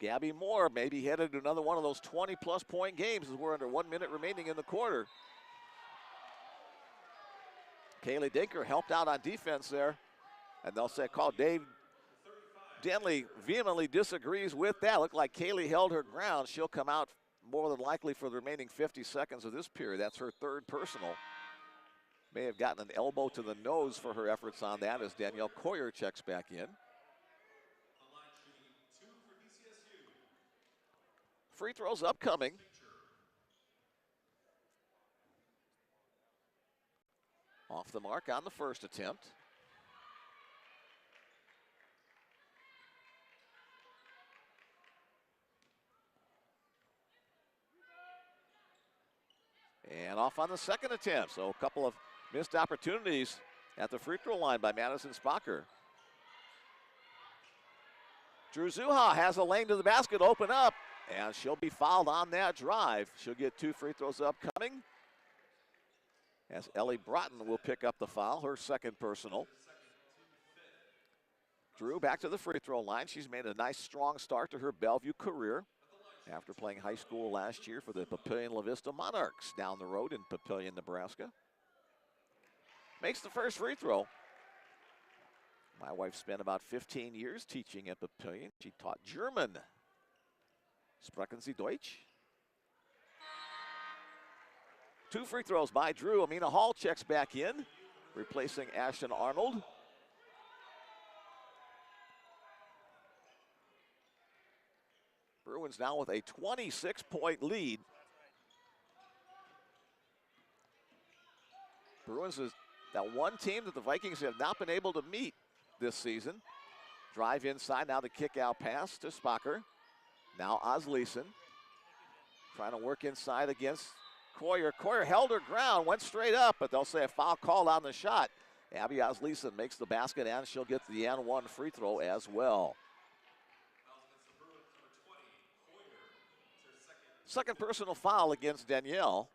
Gabby Moore may be headed to another one of those 20-plus point games as we're under 1 minute remaining in the quarter. Kaylee Denker helped out on defense there. And they'll say call. Dave Denley vehemently disagrees with that. Looked like Kaylee held her ground. She'll come out more than likely for the remaining 50 seconds of this period. That's her 3rd personal. May have gotten an elbow to the nose for her efforts on that as Danielle Coyer checks back in. Free throws upcoming. Off the mark on the first attempt. And off on the second attempt. So a couple of missed opportunities at the free throw line by Madison Spocker. Drew Zuha has a lane to the basket open up, and she'll be fouled on that drive. She'll get 2 free throws upcoming, as Ellie Broughton will pick up the foul, her second personal. Drew back to the free throw line. She's made a nice, strong start to her Bellevue career after playing high school last year for the Papillion La Vista Monarchs down the road in Papillion, Nebraska. Makes the first free throw. My wife spent about 15 years teaching at Papillion. She taught German. Sprechen Sie Deutsch? 2 free throws by Drew. Amina Hall checks back in, replacing Ashton Arnold. Bruins now with a 26-point lead. Bruins is that one team that the Vikings have not been able to meet this season. Drive inside, now the kick out pass to Spocker. Now Osleson trying to work inside against Coyer. Coyer held her ground, went straight up, but they'll say a foul called on the shot. Abby Osleson makes the basket, and she'll get the N1 free throw as well. Second personal foul against Danielle.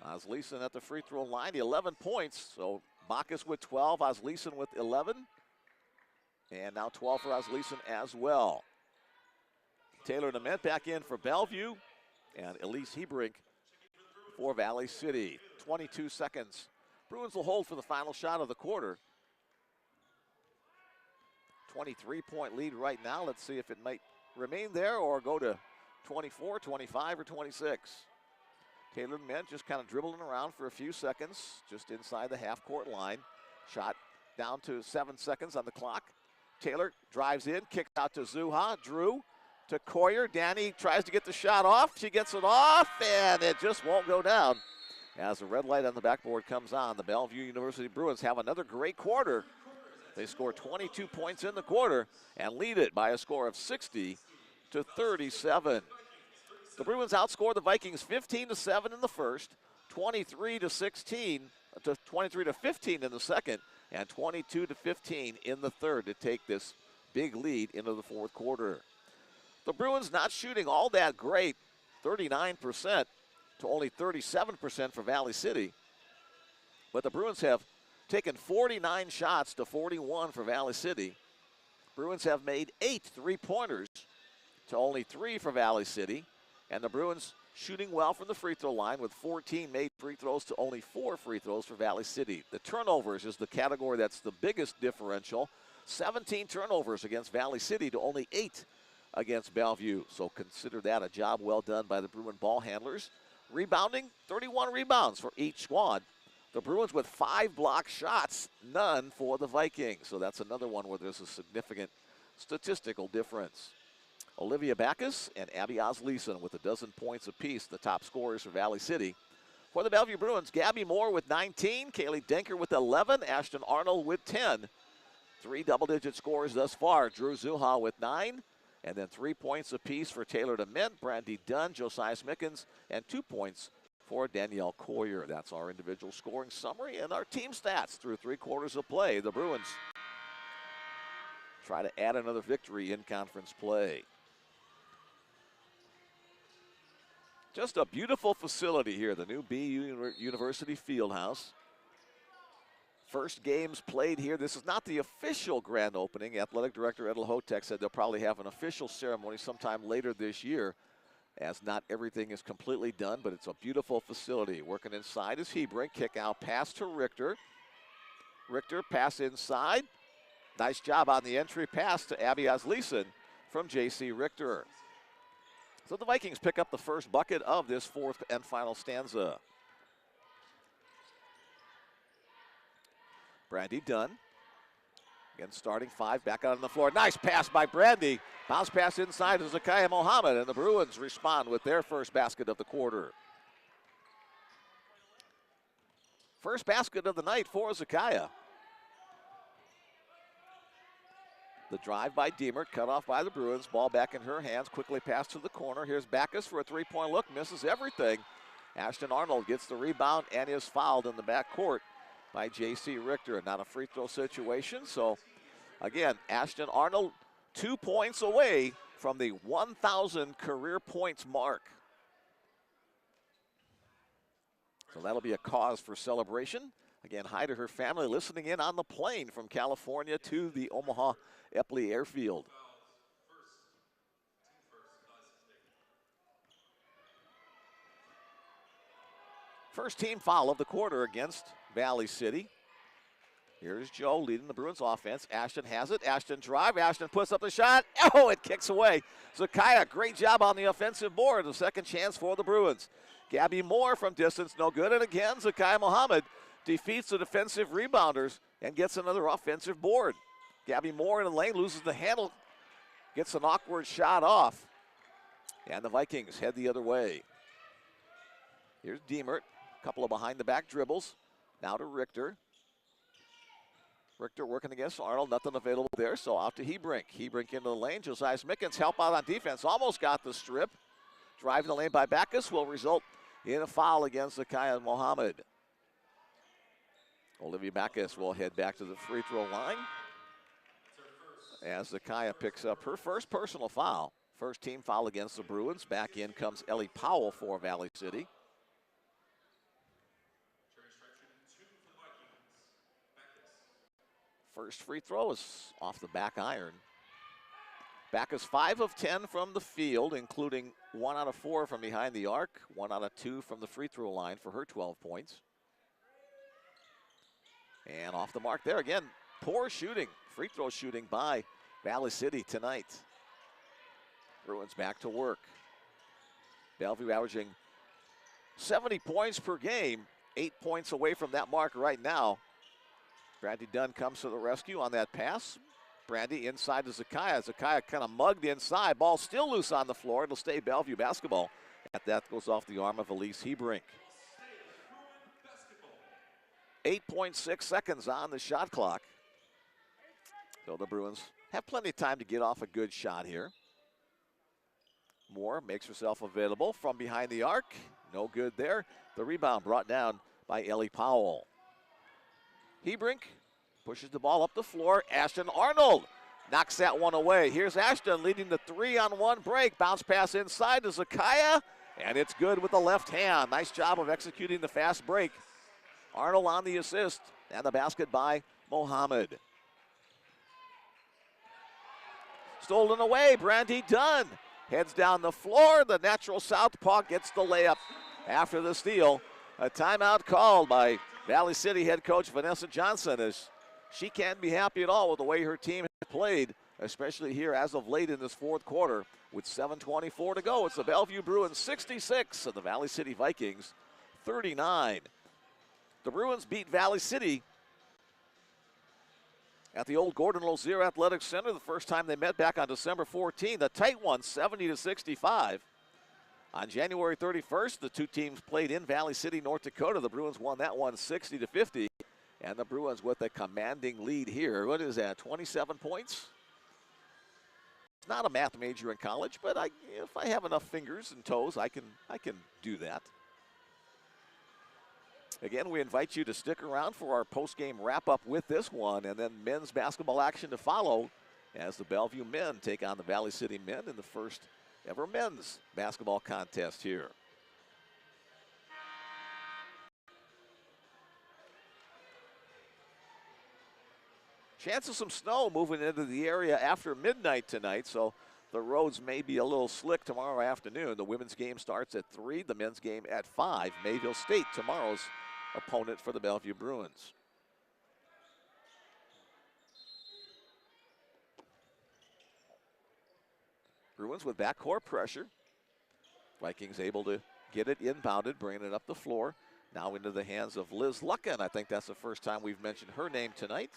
Osleson at the free throw line, 11 points. So Bacchus with 12, Osleson with 11. And now 12 for Osleson as well. Taylor Dement back in for Bellevue. And Elise Hebrink for Valley City. 22 seconds. Bruins will hold for the final shot of the quarter. 23-point lead right now. Let's see if it might remain there or go to 24, 25, or 26. Taylor Dement just kind of dribbling around for a few seconds, just inside the half-court line. Shot down to 7 seconds on the clock. Taylor drives in, kicks out to Zuha. Drew to Coyer. Danny tries to get the shot off. She gets it off, and it just won't go down. As the red light on the backboard comes on, the Bellevue University Bruins have another great quarter. They score 22 points in the quarter and lead it by a score of 60-37. The Bruins outscored the Vikings 15-7 in the first, 23-15 in the second, and 22-15 in the third to take this big lead into the fourth quarter. The Bruins not shooting all that great, 39% to only 37% for Valley City. But the Bruins have taken 49 shots to 41 for Valley City. Bruins have made 8 3-pointers to only 3 for Valley City. And the Bruins shooting well from the free throw line with 14 made free throws to only 4 free throws for Valley City. The turnovers is the category that's the biggest differential. 17 turnovers against Valley City to only 8 against Bellevue. So consider that a job well done by the Bruin ball handlers. Rebounding, 31 rebounds for each squad. The Bruins with 5 block shots, none for the Vikings. So that's another one where there's a significant statistical difference. Olivia Bacchus and Abby Osleson with 12 points apiece, the top scorers for Valley City. For the Bellevue Bruins, Gabby Moore with 19, Kaylee Denker with 11, Ashton Arnold with 10. 3 double-digit scores thus far. Drew Zuha with 9, and then 3 points apiece for Taylor Dement, Brandy Dunn, Josiah Smickens, and 2 points for Danielle Coyer. That's our individual scoring summary and our team stats through 3 quarters of play. The Bruins try to add another victory in conference play. Just a beautiful facility here, the new BU University Fieldhouse. First games played here. This is not the official grand opening. Athletic Director Ed Lahotek said they'll probably have an official ceremony sometime later this year, as not everything is completely done, but it's a beautiful facility. Working inside is Hebrink. Kick out pass to Richter. Richter pass inside. Nice job on the entry pass to Abby Osleson from J.C. Richter. So the Vikings pick up the first bucket of this fourth and final stanza. Brandy Dunn. Again, starting 5, back out on the floor. Nice pass by Brandy. Bounce pass inside to Zakaya Mohammed, and the Bruins respond with their first basket of the quarter. First basket of the night for Zakaya. The drive by Diemert, cut off by the Bruins. Ball back in her hands, quickly passed to the corner. Here's Bacchus for a 3-point look, misses everything. Ashton Arnold gets the rebound and is fouled in the backcourt by J.C. Richter. Not a free throw situation. So, again, Ashton Arnold 2 points away from the 1,000 career points mark. So that'll be a cause for celebration. Again, hi to her family listening in on the plane from California to the Omaha Epley Airfield. First team foul of the quarter against Valley City. Here's Joe leading the Bruins offense. Ashton has it. Ashton drive. Ashton puts up the shot. Oh, it kicks away. Zakaya, great job on the offensive board. A second chance for the Bruins. Gabby Moore from distance, no good. And again, Zakaya Mohammed defeats the defensive rebounders and gets another offensive board. Gabby Moore in the lane loses the handle, gets an awkward shot off. And the Vikings head the other way. Here's Diemert, a couple of behind-the-back dribbles. Now to Richter. Richter working against Arnold, nothing available there, so out to Hebrink. Hebrink into the lane. Josiah Smickens help out on defense, almost got the strip. Driving the lane by Backus will result in a foul against Zakaya Mohammed. Olivia Backus will head back to the free throw line as Zakaya picks up her first personal foul. First team foul against the Bruins. Back in comes Ellie Powell for Valley City. First free throw is off the back iron. Backus 5 of 10 from the field, including 1 out of 4 from behind the arc, 1 out of 2 from the free throw line for her 12 points. And off the mark there again, poor shooting, free throw shooting by Valley City tonight. Bruins back to work. Bellevue averaging 70 points per game, 8 points away from that mark right now. Brandy Dunn comes to the rescue on that pass. Brandy inside to Zakaya. Zakaya kind of mugged inside. Ball still loose on the floor. It'll stay Bellevue basketball. And that goes off the arm of Elise Hebrink. 8.6 seconds on the shot clock. So the Bruins have plenty of time to get off a good shot here. Moore makes herself available from behind the arc. No good there. The rebound brought down by Ellie Powell. Hebrink pushes the ball up the floor. Ashton Arnold knocks that one away. Here's Ashton leading the 3-on-1 break. Bounce pass inside to Zakaya, and it's good with the left hand. Nice job of executing the fast break. Arnold on the assist, and the basket by Mohammed. Stolen away, Brandy Dunn heads down the floor. The natural southpaw gets the layup after the steal. A timeout called by Valley City head coach Vanessa Johnson, as she can't be happy at all with the way her team has played, especially here as of late in this fourth quarter with 7:24 to go. It's the Bellevue Bruins 66 and the Valley City Vikings 39. The Bruins beat Valley City at the old Gordon Lozier Athletic Center the first time they met back on December 14. The tight one, 70-65. On January 31st, the two teams played in Valley City, North Dakota. The Bruins won that one 60-50. And the Bruins with a commanding lead here. What is that, 27 points? It's not a math major in college, but if I have enough fingers and toes, I can do that. Again, we invite you to stick around for our post-game wrap-up with this one, and then men's basketball action to follow as the Bellevue men take on the Valley City men in the first ever men's basketball contest here. Chance of some snow moving into the area after midnight tonight, so the roads may be a little slick tomorrow afternoon. The women's game starts at 3, the men's game at 5. Mayville State tomorrow's opponent for the Bellevue Bruins. Bruins with backcourt pressure. Vikings able to get it inbounded, bringing it up the floor. Now into the hands of Liz Luckin. I think that's the first time we've mentioned her name tonight.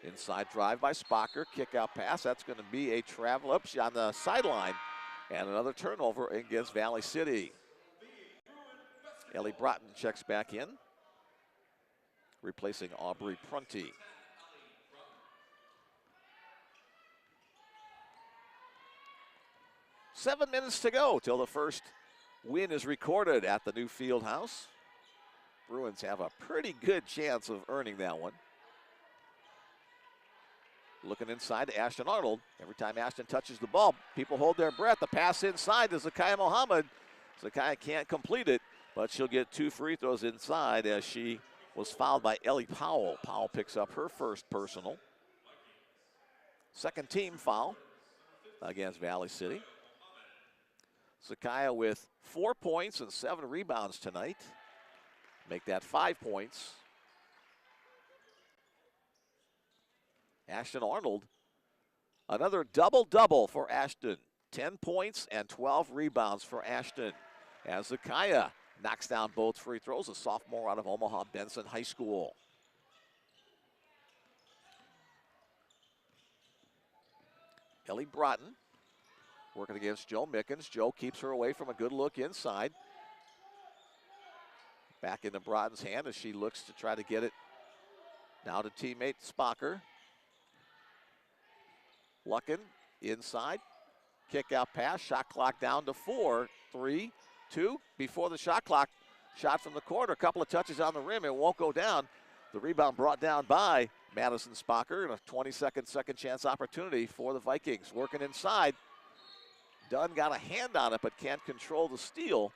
Inside drive by Spocker, kick out pass. That's going to be a travel up on the sideline. And another turnover against Valley City. Ellie Broughton checks back in, replacing Aubrey Prunty. 7 minutes to go till the first win is recorded at the new field house. Bruins have a pretty good chance of earning that one. Looking inside to Ashton Arnold. Every time Ashton touches the ball, people hold their breath. The pass inside to Zakiya Mohammed. Zakiya can't complete it, but she'll get 2 free throws inside as she was fouled by Ellie Powell. Powell picks up her first personal. Second team foul against Valley City. Zakiya with 4 points and 7 rebounds tonight. Make that 5 points. Ashton Arnold, another double-double for Ashton. 10 points and 12 rebounds for Ashton. As Zakiya knocks down both free throws, a sophomore out of Omaha Benson High School. Ellie Broughton working against Joe Mickens. Joe keeps her away from a good look inside. Back into Broughton's hand as she looks to try to get it now to teammate Spocker. Lucken inside. Kick out pass. Shot clock down to 4. 3, 2. Before the shot clock. Shot from the corner. A couple of touches on the rim. It won't go down. The rebound brought down by Madison Spocker, and a 20-second second chance opportunity for the Vikings. Working inside. Dunn got a hand on it but can't control the steal.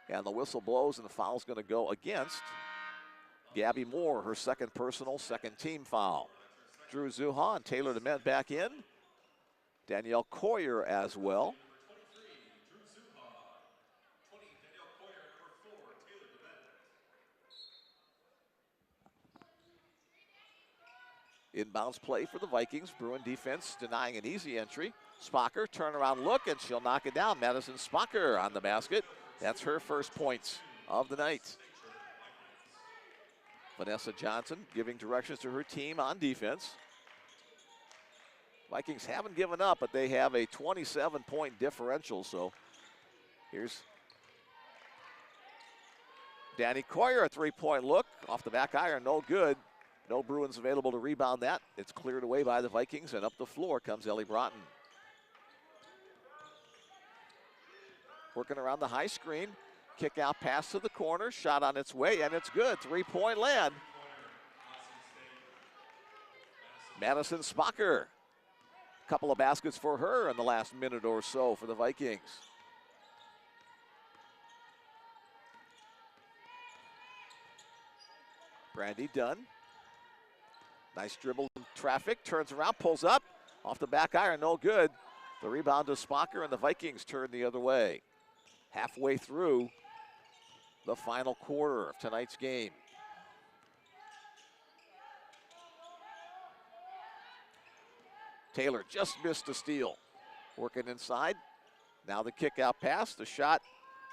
And the whistle blows and the foul's going to go against Gabby Moore, her second personal, second team foul. Drew Zuha and Taylor DeMent back in. Danielle Coyer as well. Inbounds play for the Vikings. Bruin defense denying an easy entry. Spocker, turnaround look, and she'll knock it down. Madison Spocker on the basket. That's her first points of the night. Vanessa Johnson giving directions to her team on defense. Vikings haven't given up, but they have a 27-point differential. So here's Danny Coyer, a three-point look. Off the back iron, no good. No Bruins available to rebound that. It's cleared away by the Vikings, and up the floor comes Ellie Broughton. Working around the high screen. Kick out pass to the corner. Shot on its way, and it's good. Three-point land. Madison Spocker. Couple of baskets for her in the last minute or so for the Vikings. Brandy Dunn. Nice dribble in traffic. Turns around, pulls up. Off the back iron, no good. The rebound to Spocker, and the Vikings turn the other way. Halfway through the final quarter of tonight's game. Taylor just missed a steal. Working inside. Now the kick out pass. The shot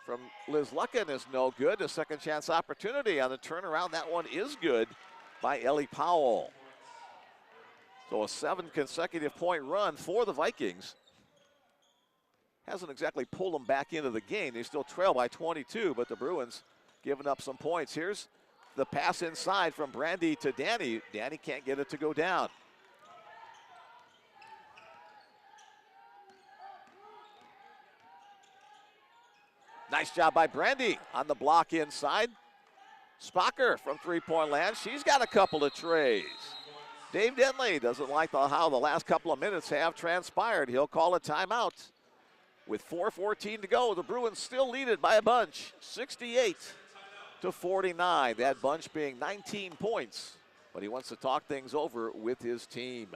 from Liz Lucken is no good. A second chance opportunity on the turnaround. That one is good by Ellie Powell. So a 7 consecutive point run for the Vikings. Hasn't exactly pulled them back into the game. They still trail by 22, but the Bruins giving up some points. Here's the pass inside from Brandy to Danny. Danny can't get it to go down. Nice job by Brandy on the block inside. Spocker from three-point land. She's got a couple of trays. Dave Denley doesn't like how the last couple of minutes have transpired. He'll call a timeout. With 4:14 to go, the Bruins still lead it by a bunch, 68-49. That bunch being 19 points, but he wants to talk things over with his team.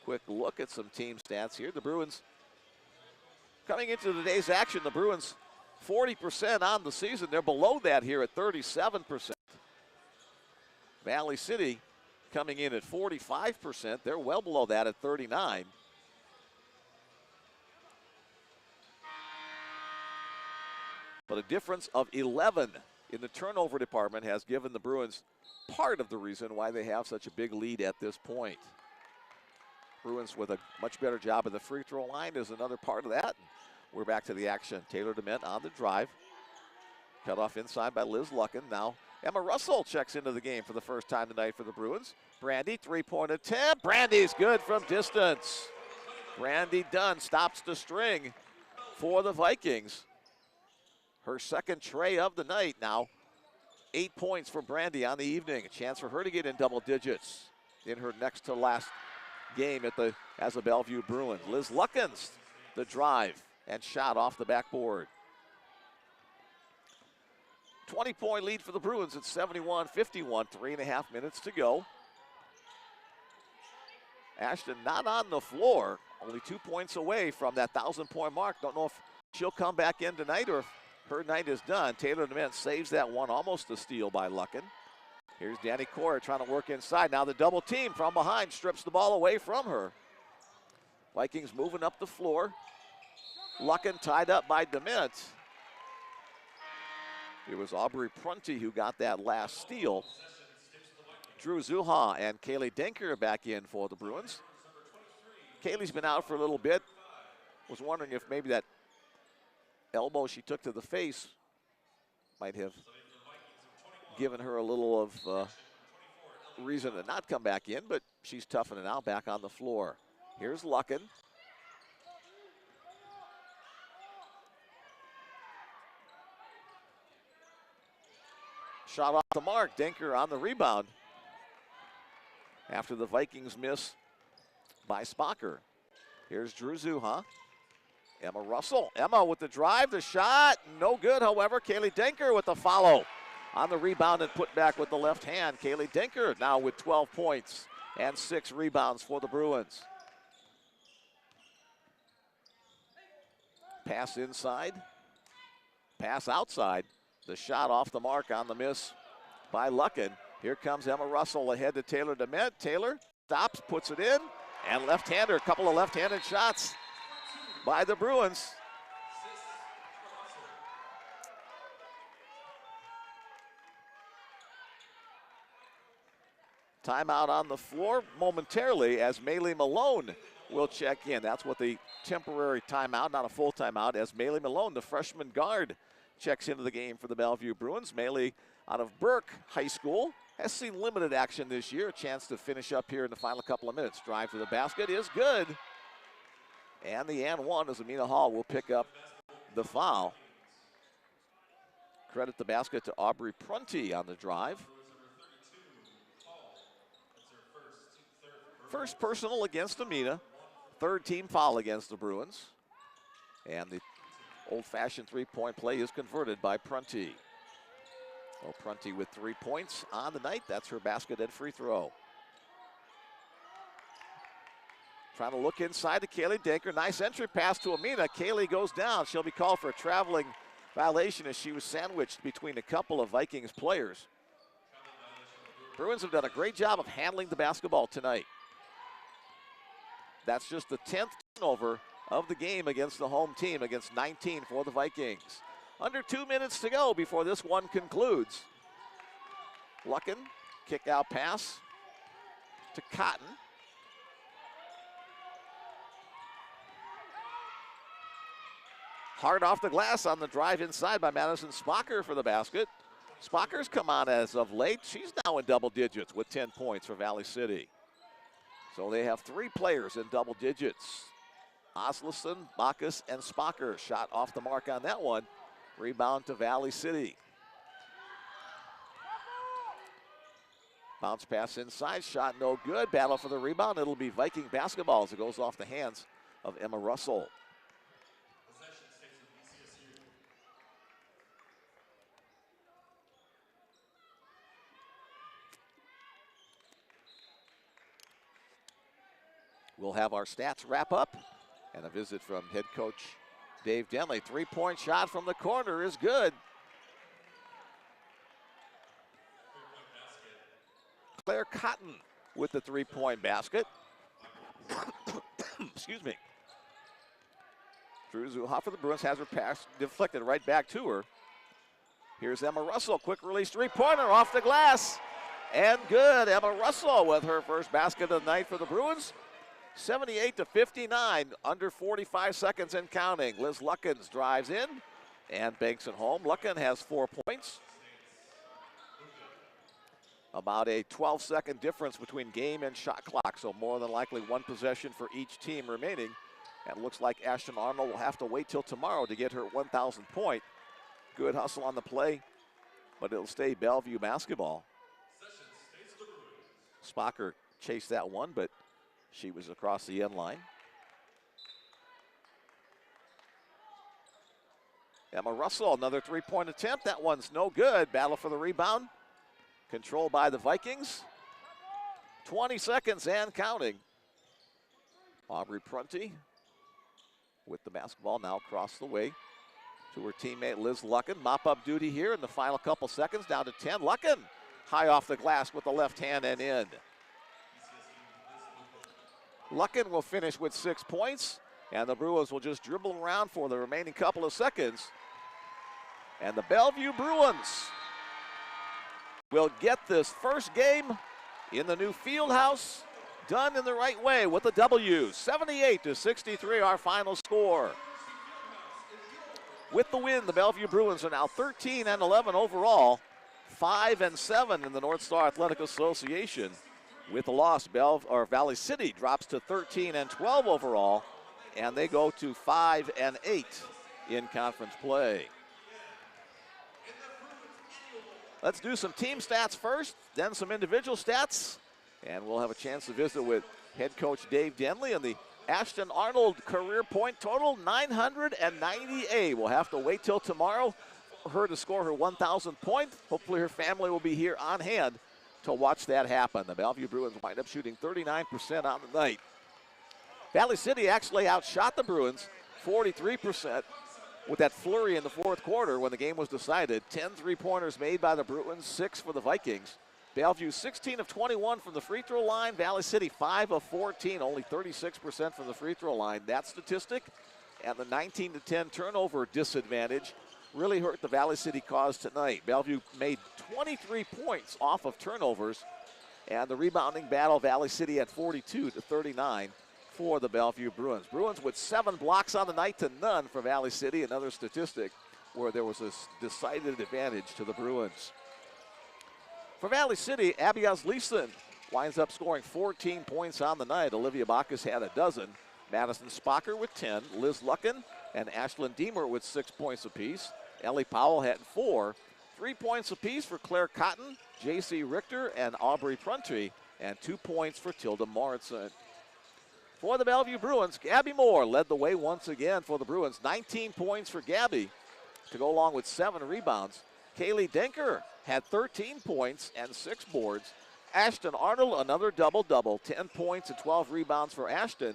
Quick look at some team stats here. The Bruins, coming into today's action, the Bruins 40% on the season. They're below that here at 37%. Valley City coming in at 45%. They're well below that at 39%. But a difference of 11 in the turnover department has given the Bruins part of the reason why they have such a big lead at this point. Bruins with a much better job at the free throw line is another part of that. We're back to the action. Taylor DeMent on the drive. Cut off inside by Liz Lucken. Now Emma Russell checks into the game for the first time tonight for the Bruins. Brandy, three-point attempt. Brandy's good from distance. Brandy Dunn stops the string for the Vikings. Her second tray of the night now. 8 points for Brandy on the evening. A chance for her to get in double digits in her next to last game as a Bellevue Bruin. Liz Luckins, the drive and shot off the backboard. 20-point lead for the Bruins at 71-51, 3.5 minutes to go. Ashton not on the floor, only 2 points away from that 1,000-point mark. Don't know if she'll come back in tonight or if her night is done. Taylor DeMint saves that one, almost a steal by Luckin. Here's Danny Cora trying to work inside. Now the double team from behind strips the ball away from her. Vikings moving up the floor. Luckin tied up by DeMint. It was Aubrey Prunty who got that last steal. Drew Zuha and Kaylee Denker back in for the Bruins. Kaylee's been out for a little bit. Was wondering if maybe that elbow she took to the face might have given her a little of reason to not come back in, but she's toughening out back on the floor. Here's Luckin. Shot off the mark. Denker on the rebound after the Vikings miss by Spocker. Here's Drew Zuha. Emma Russell. Emma with the drive, the shot. No good, however. Kaylee Denker with the follow. On the rebound and put back with the left hand. Kaylee Denker now with 12 points and 6 rebounds for the Bruins. Pass inside. Pass outside. The shot off the mark on the miss by Luckin. Here comes Emma Russell ahead to Taylor DeMint. Taylor stops, puts it in, and left-hander. A couple of left-handed shots by the Bruins. Timeout on the floor momentarily as Maylee Malone will check in. That's what the temporary timeout, not a full timeout, as Maylee Malone, the freshman guard, checks into the game for the Bellevue Bruins. Maylee out of Burke High School has seen limited action this year. A chance to finish up here in the final couple of minutes. Drive to the basket is good. And the and one as Amina Hall will pick up the foul. Credit the basket to Aubrey Prunty on the drive. First personal against Amina. Third team foul against the Bruins. And the old-fashioned three-point play is converted by Prunty. Well, Prunty with 3 points on the night. That's her basket and free throw. Trying to look inside to Kaylee Denker. Nice entry pass to Amina. Kaylee goes down. She'll be called for a traveling violation as she was sandwiched between a couple of Vikings players. Bruins have done a great job of handling the basketball tonight. That's just the 10th turnover of the game against the home team, against 19 for the Vikings. Under 2 minutes to go before this one concludes. Luckin, kick out pass to Cotton. Hard off the glass on the drive inside by Madison Spocker for the basket. Spocker's come on as of late. She's now in double digits with 10 points for Valley City. So they have 3 players in double digits. Oslison, Bacchus, and Spocker shot off the mark on that one. Rebound to Valley City. Bounce pass inside, shot no good. Battle for the rebound. It'll be Viking basketball as it goes off the hands of Emma Russell. We'll have our stats wrap up and a visit from head coach Dave Denley. 3-point shot from the corner is good. Claire Cotton with the 3-point basket. Excuse me. Drew Zuha for the Bruins has her pass deflected right back to her. Here's Emma Russell, quick release 3-pointer off the glass. And good, Emma Russell with her first basket of the night for the Bruins. 78-59, under 45 seconds and counting. Liz Luckins drives in and banks it home. Luckin has 4 points. about a 12-second difference between game and shot clock, so more than likely one possession for each team remaining. And it looks like Ashton Arnold will have to wait till tomorrow to get her 1,000th point. Good hustle on the play, but it'll stay Bellevue basketball. Spocker chased that one, but she was across the end line. Emma Russell, another three-point attempt. That one's no good. Battle for the rebound. Controlled by the Vikings. 20 seconds and counting. Aubrey Prunty with the basketball now across the way to her teammate Liz Lucken. Mop-up duty here in the final couple seconds, down to 10. Lucken high off the glass with the left hand and in. Lucken will finish with 6 points, and the Bruins will just dribble around for the remaining couple of seconds. And the Bellevue Bruins will get this first game in the new field house done in the right way with a W. 78-63, our final score. With the win, the Bellevue Bruins are now 13-11 overall, 5-7 in the North Star Athletic Association. With the loss, Valley City drops to 13-12 overall, and they go to 5-8 in conference play. Let's do some team stats first, then some individual stats, and we'll have a chance to visit with head coach Dave Denley. And the Ashton Arnold career point total, 998. We'll have to wait till tomorrow for her to score her 1,000th point. Hopefully her family will be here on hand to watch that happen. The Bellevue Bruins wind up shooting 39% on the night. Valley City actually outshot the Bruins 43% with that flurry in the fourth quarter when the game was decided. 10 three-pointers made by the Bruins, 6 for the Vikings. Bellevue 16 of 21 from the free throw line. Valley City 5 of 14, only 36% from the free throw line. That statistic and the 19-10 turnover disadvantage really hurt the Valley City cause tonight. Bellevue made 23 points off of turnovers, and the rebounding battle, Valley City at 42-39 for the Bellevue Bruins. Bruins with 7 blocks on the night to none for Valley City, another statistic where there was a decided advantage to the Bruins. For Valley City, Abby Osleson winds up scoring 14 points on the night. Olivia Bacchus had a dozen. Madison Spocker with 10. Liz Lucken and Ashlyn Deemer with 6 points apiece. Ellie Powell had 4. 3 points apiece for Claire Cotton, J.C. Richter, and Aubrey Prunty, and 2 points for Tilda Morrison. For the Bellevue Bruins, Gabby Moore led the way once again for the Bruins. 19 points for Gabby to go along with 7 rebounds. Kaylee Denker had 13 points and 6 boards. Ashton Arnold, another double-double, 10 points and 12 rebounds for Ashton.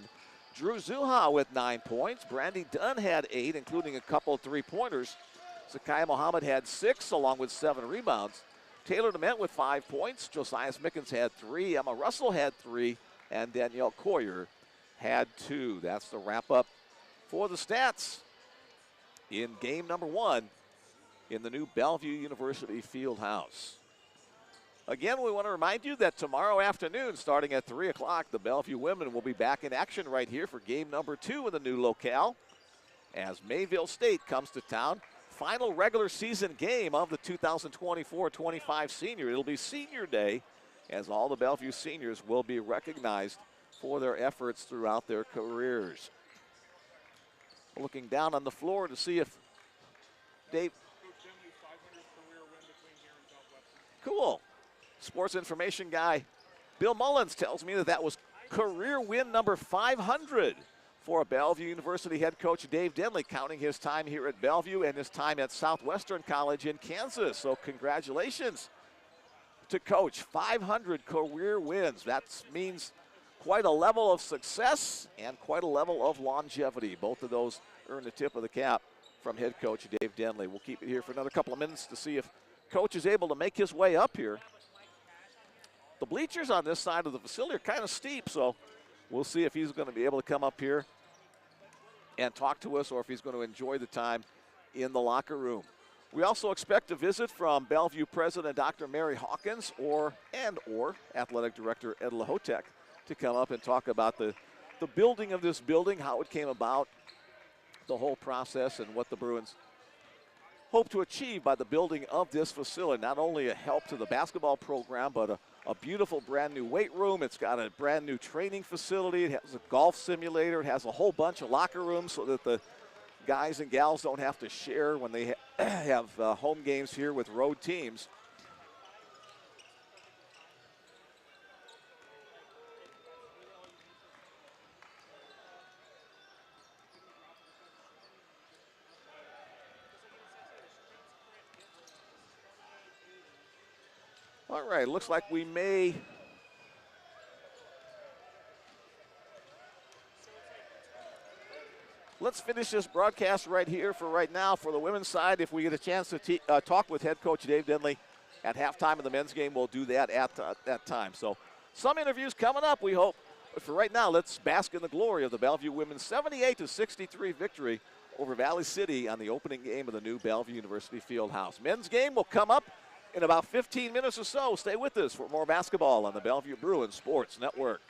Drew Zuha with 9 points. Brandy Dunn had 8, including a couple 3-pointers. Zakiya Mohammed had 6, along with 7 rebounds. Taylor DeMent with 5 points. Josiah Mickens had 3. Emma Russell had 3. And Danielle Coyer had 2. That's the wrap-up for the stats in game number 1 in the new Bellevue University Field House. Again, we want to remind you that tomorrow afternoon, starting at 3 o'clock, the Bellevue women will be back in action right here for game number 2 in the new locale as Mayville State comes to town. Final regular season game of the 2024-25 senior. It'll be senior day as all the Bellevue seniors will be recognized for their efforts throughout their careers. Looking down on the floor to see if Dave. Cool. Sports information guy Bill Mullins tells me that was career win number 500 for Bellevue University head coach Dave Denley, counting his time here at Bellevue and his time at Southwestern College in Kansas. So congratulations to Coach. 500 career wins. That means quite a level of success and quite a level of longevity. Both of those earn the tip of the cap from head coach Dave Denley. We'll keep it here for another couple of minutes to see if Coach is able to make his way up here. The bleachers on this side of the facility are kind of steep, so we'll see if he's going to be able to come up here and talk to us or if he's going to enjoy the time in the locker room. We also expect a visit from Bellevue President Dr. Mary Hawkins or Athletic Director Ed Lahotek to come up and talk about the building of this building, how it came about, the whole process, and what the Bruins hope to achieve by the building of this facility. Not only a help to the basketball program, but a beautiful brand new weight room. It's got a brand new training facility. It has a golf simulator. It has a whole bunch of locker rooms so that the guys and gals don't have to share when they have home games here with road teams. All right, looks like we may let's finish this broadcast right here for right now for the women's side. If we get a chance to talk with head coach Dave Denley at halftime of the men's game, we'll do that at that time. So some interviews coming up, we hope. But for right now, let's bask in the glory of the Bellevue women's 78-63 victory over Valley City on the opening game of the new Bellevue University Fieldhouse. Men's game will come up in about 15 minutes or so. Stay with us for more basketball on the Bellevue Bruins Sports Network.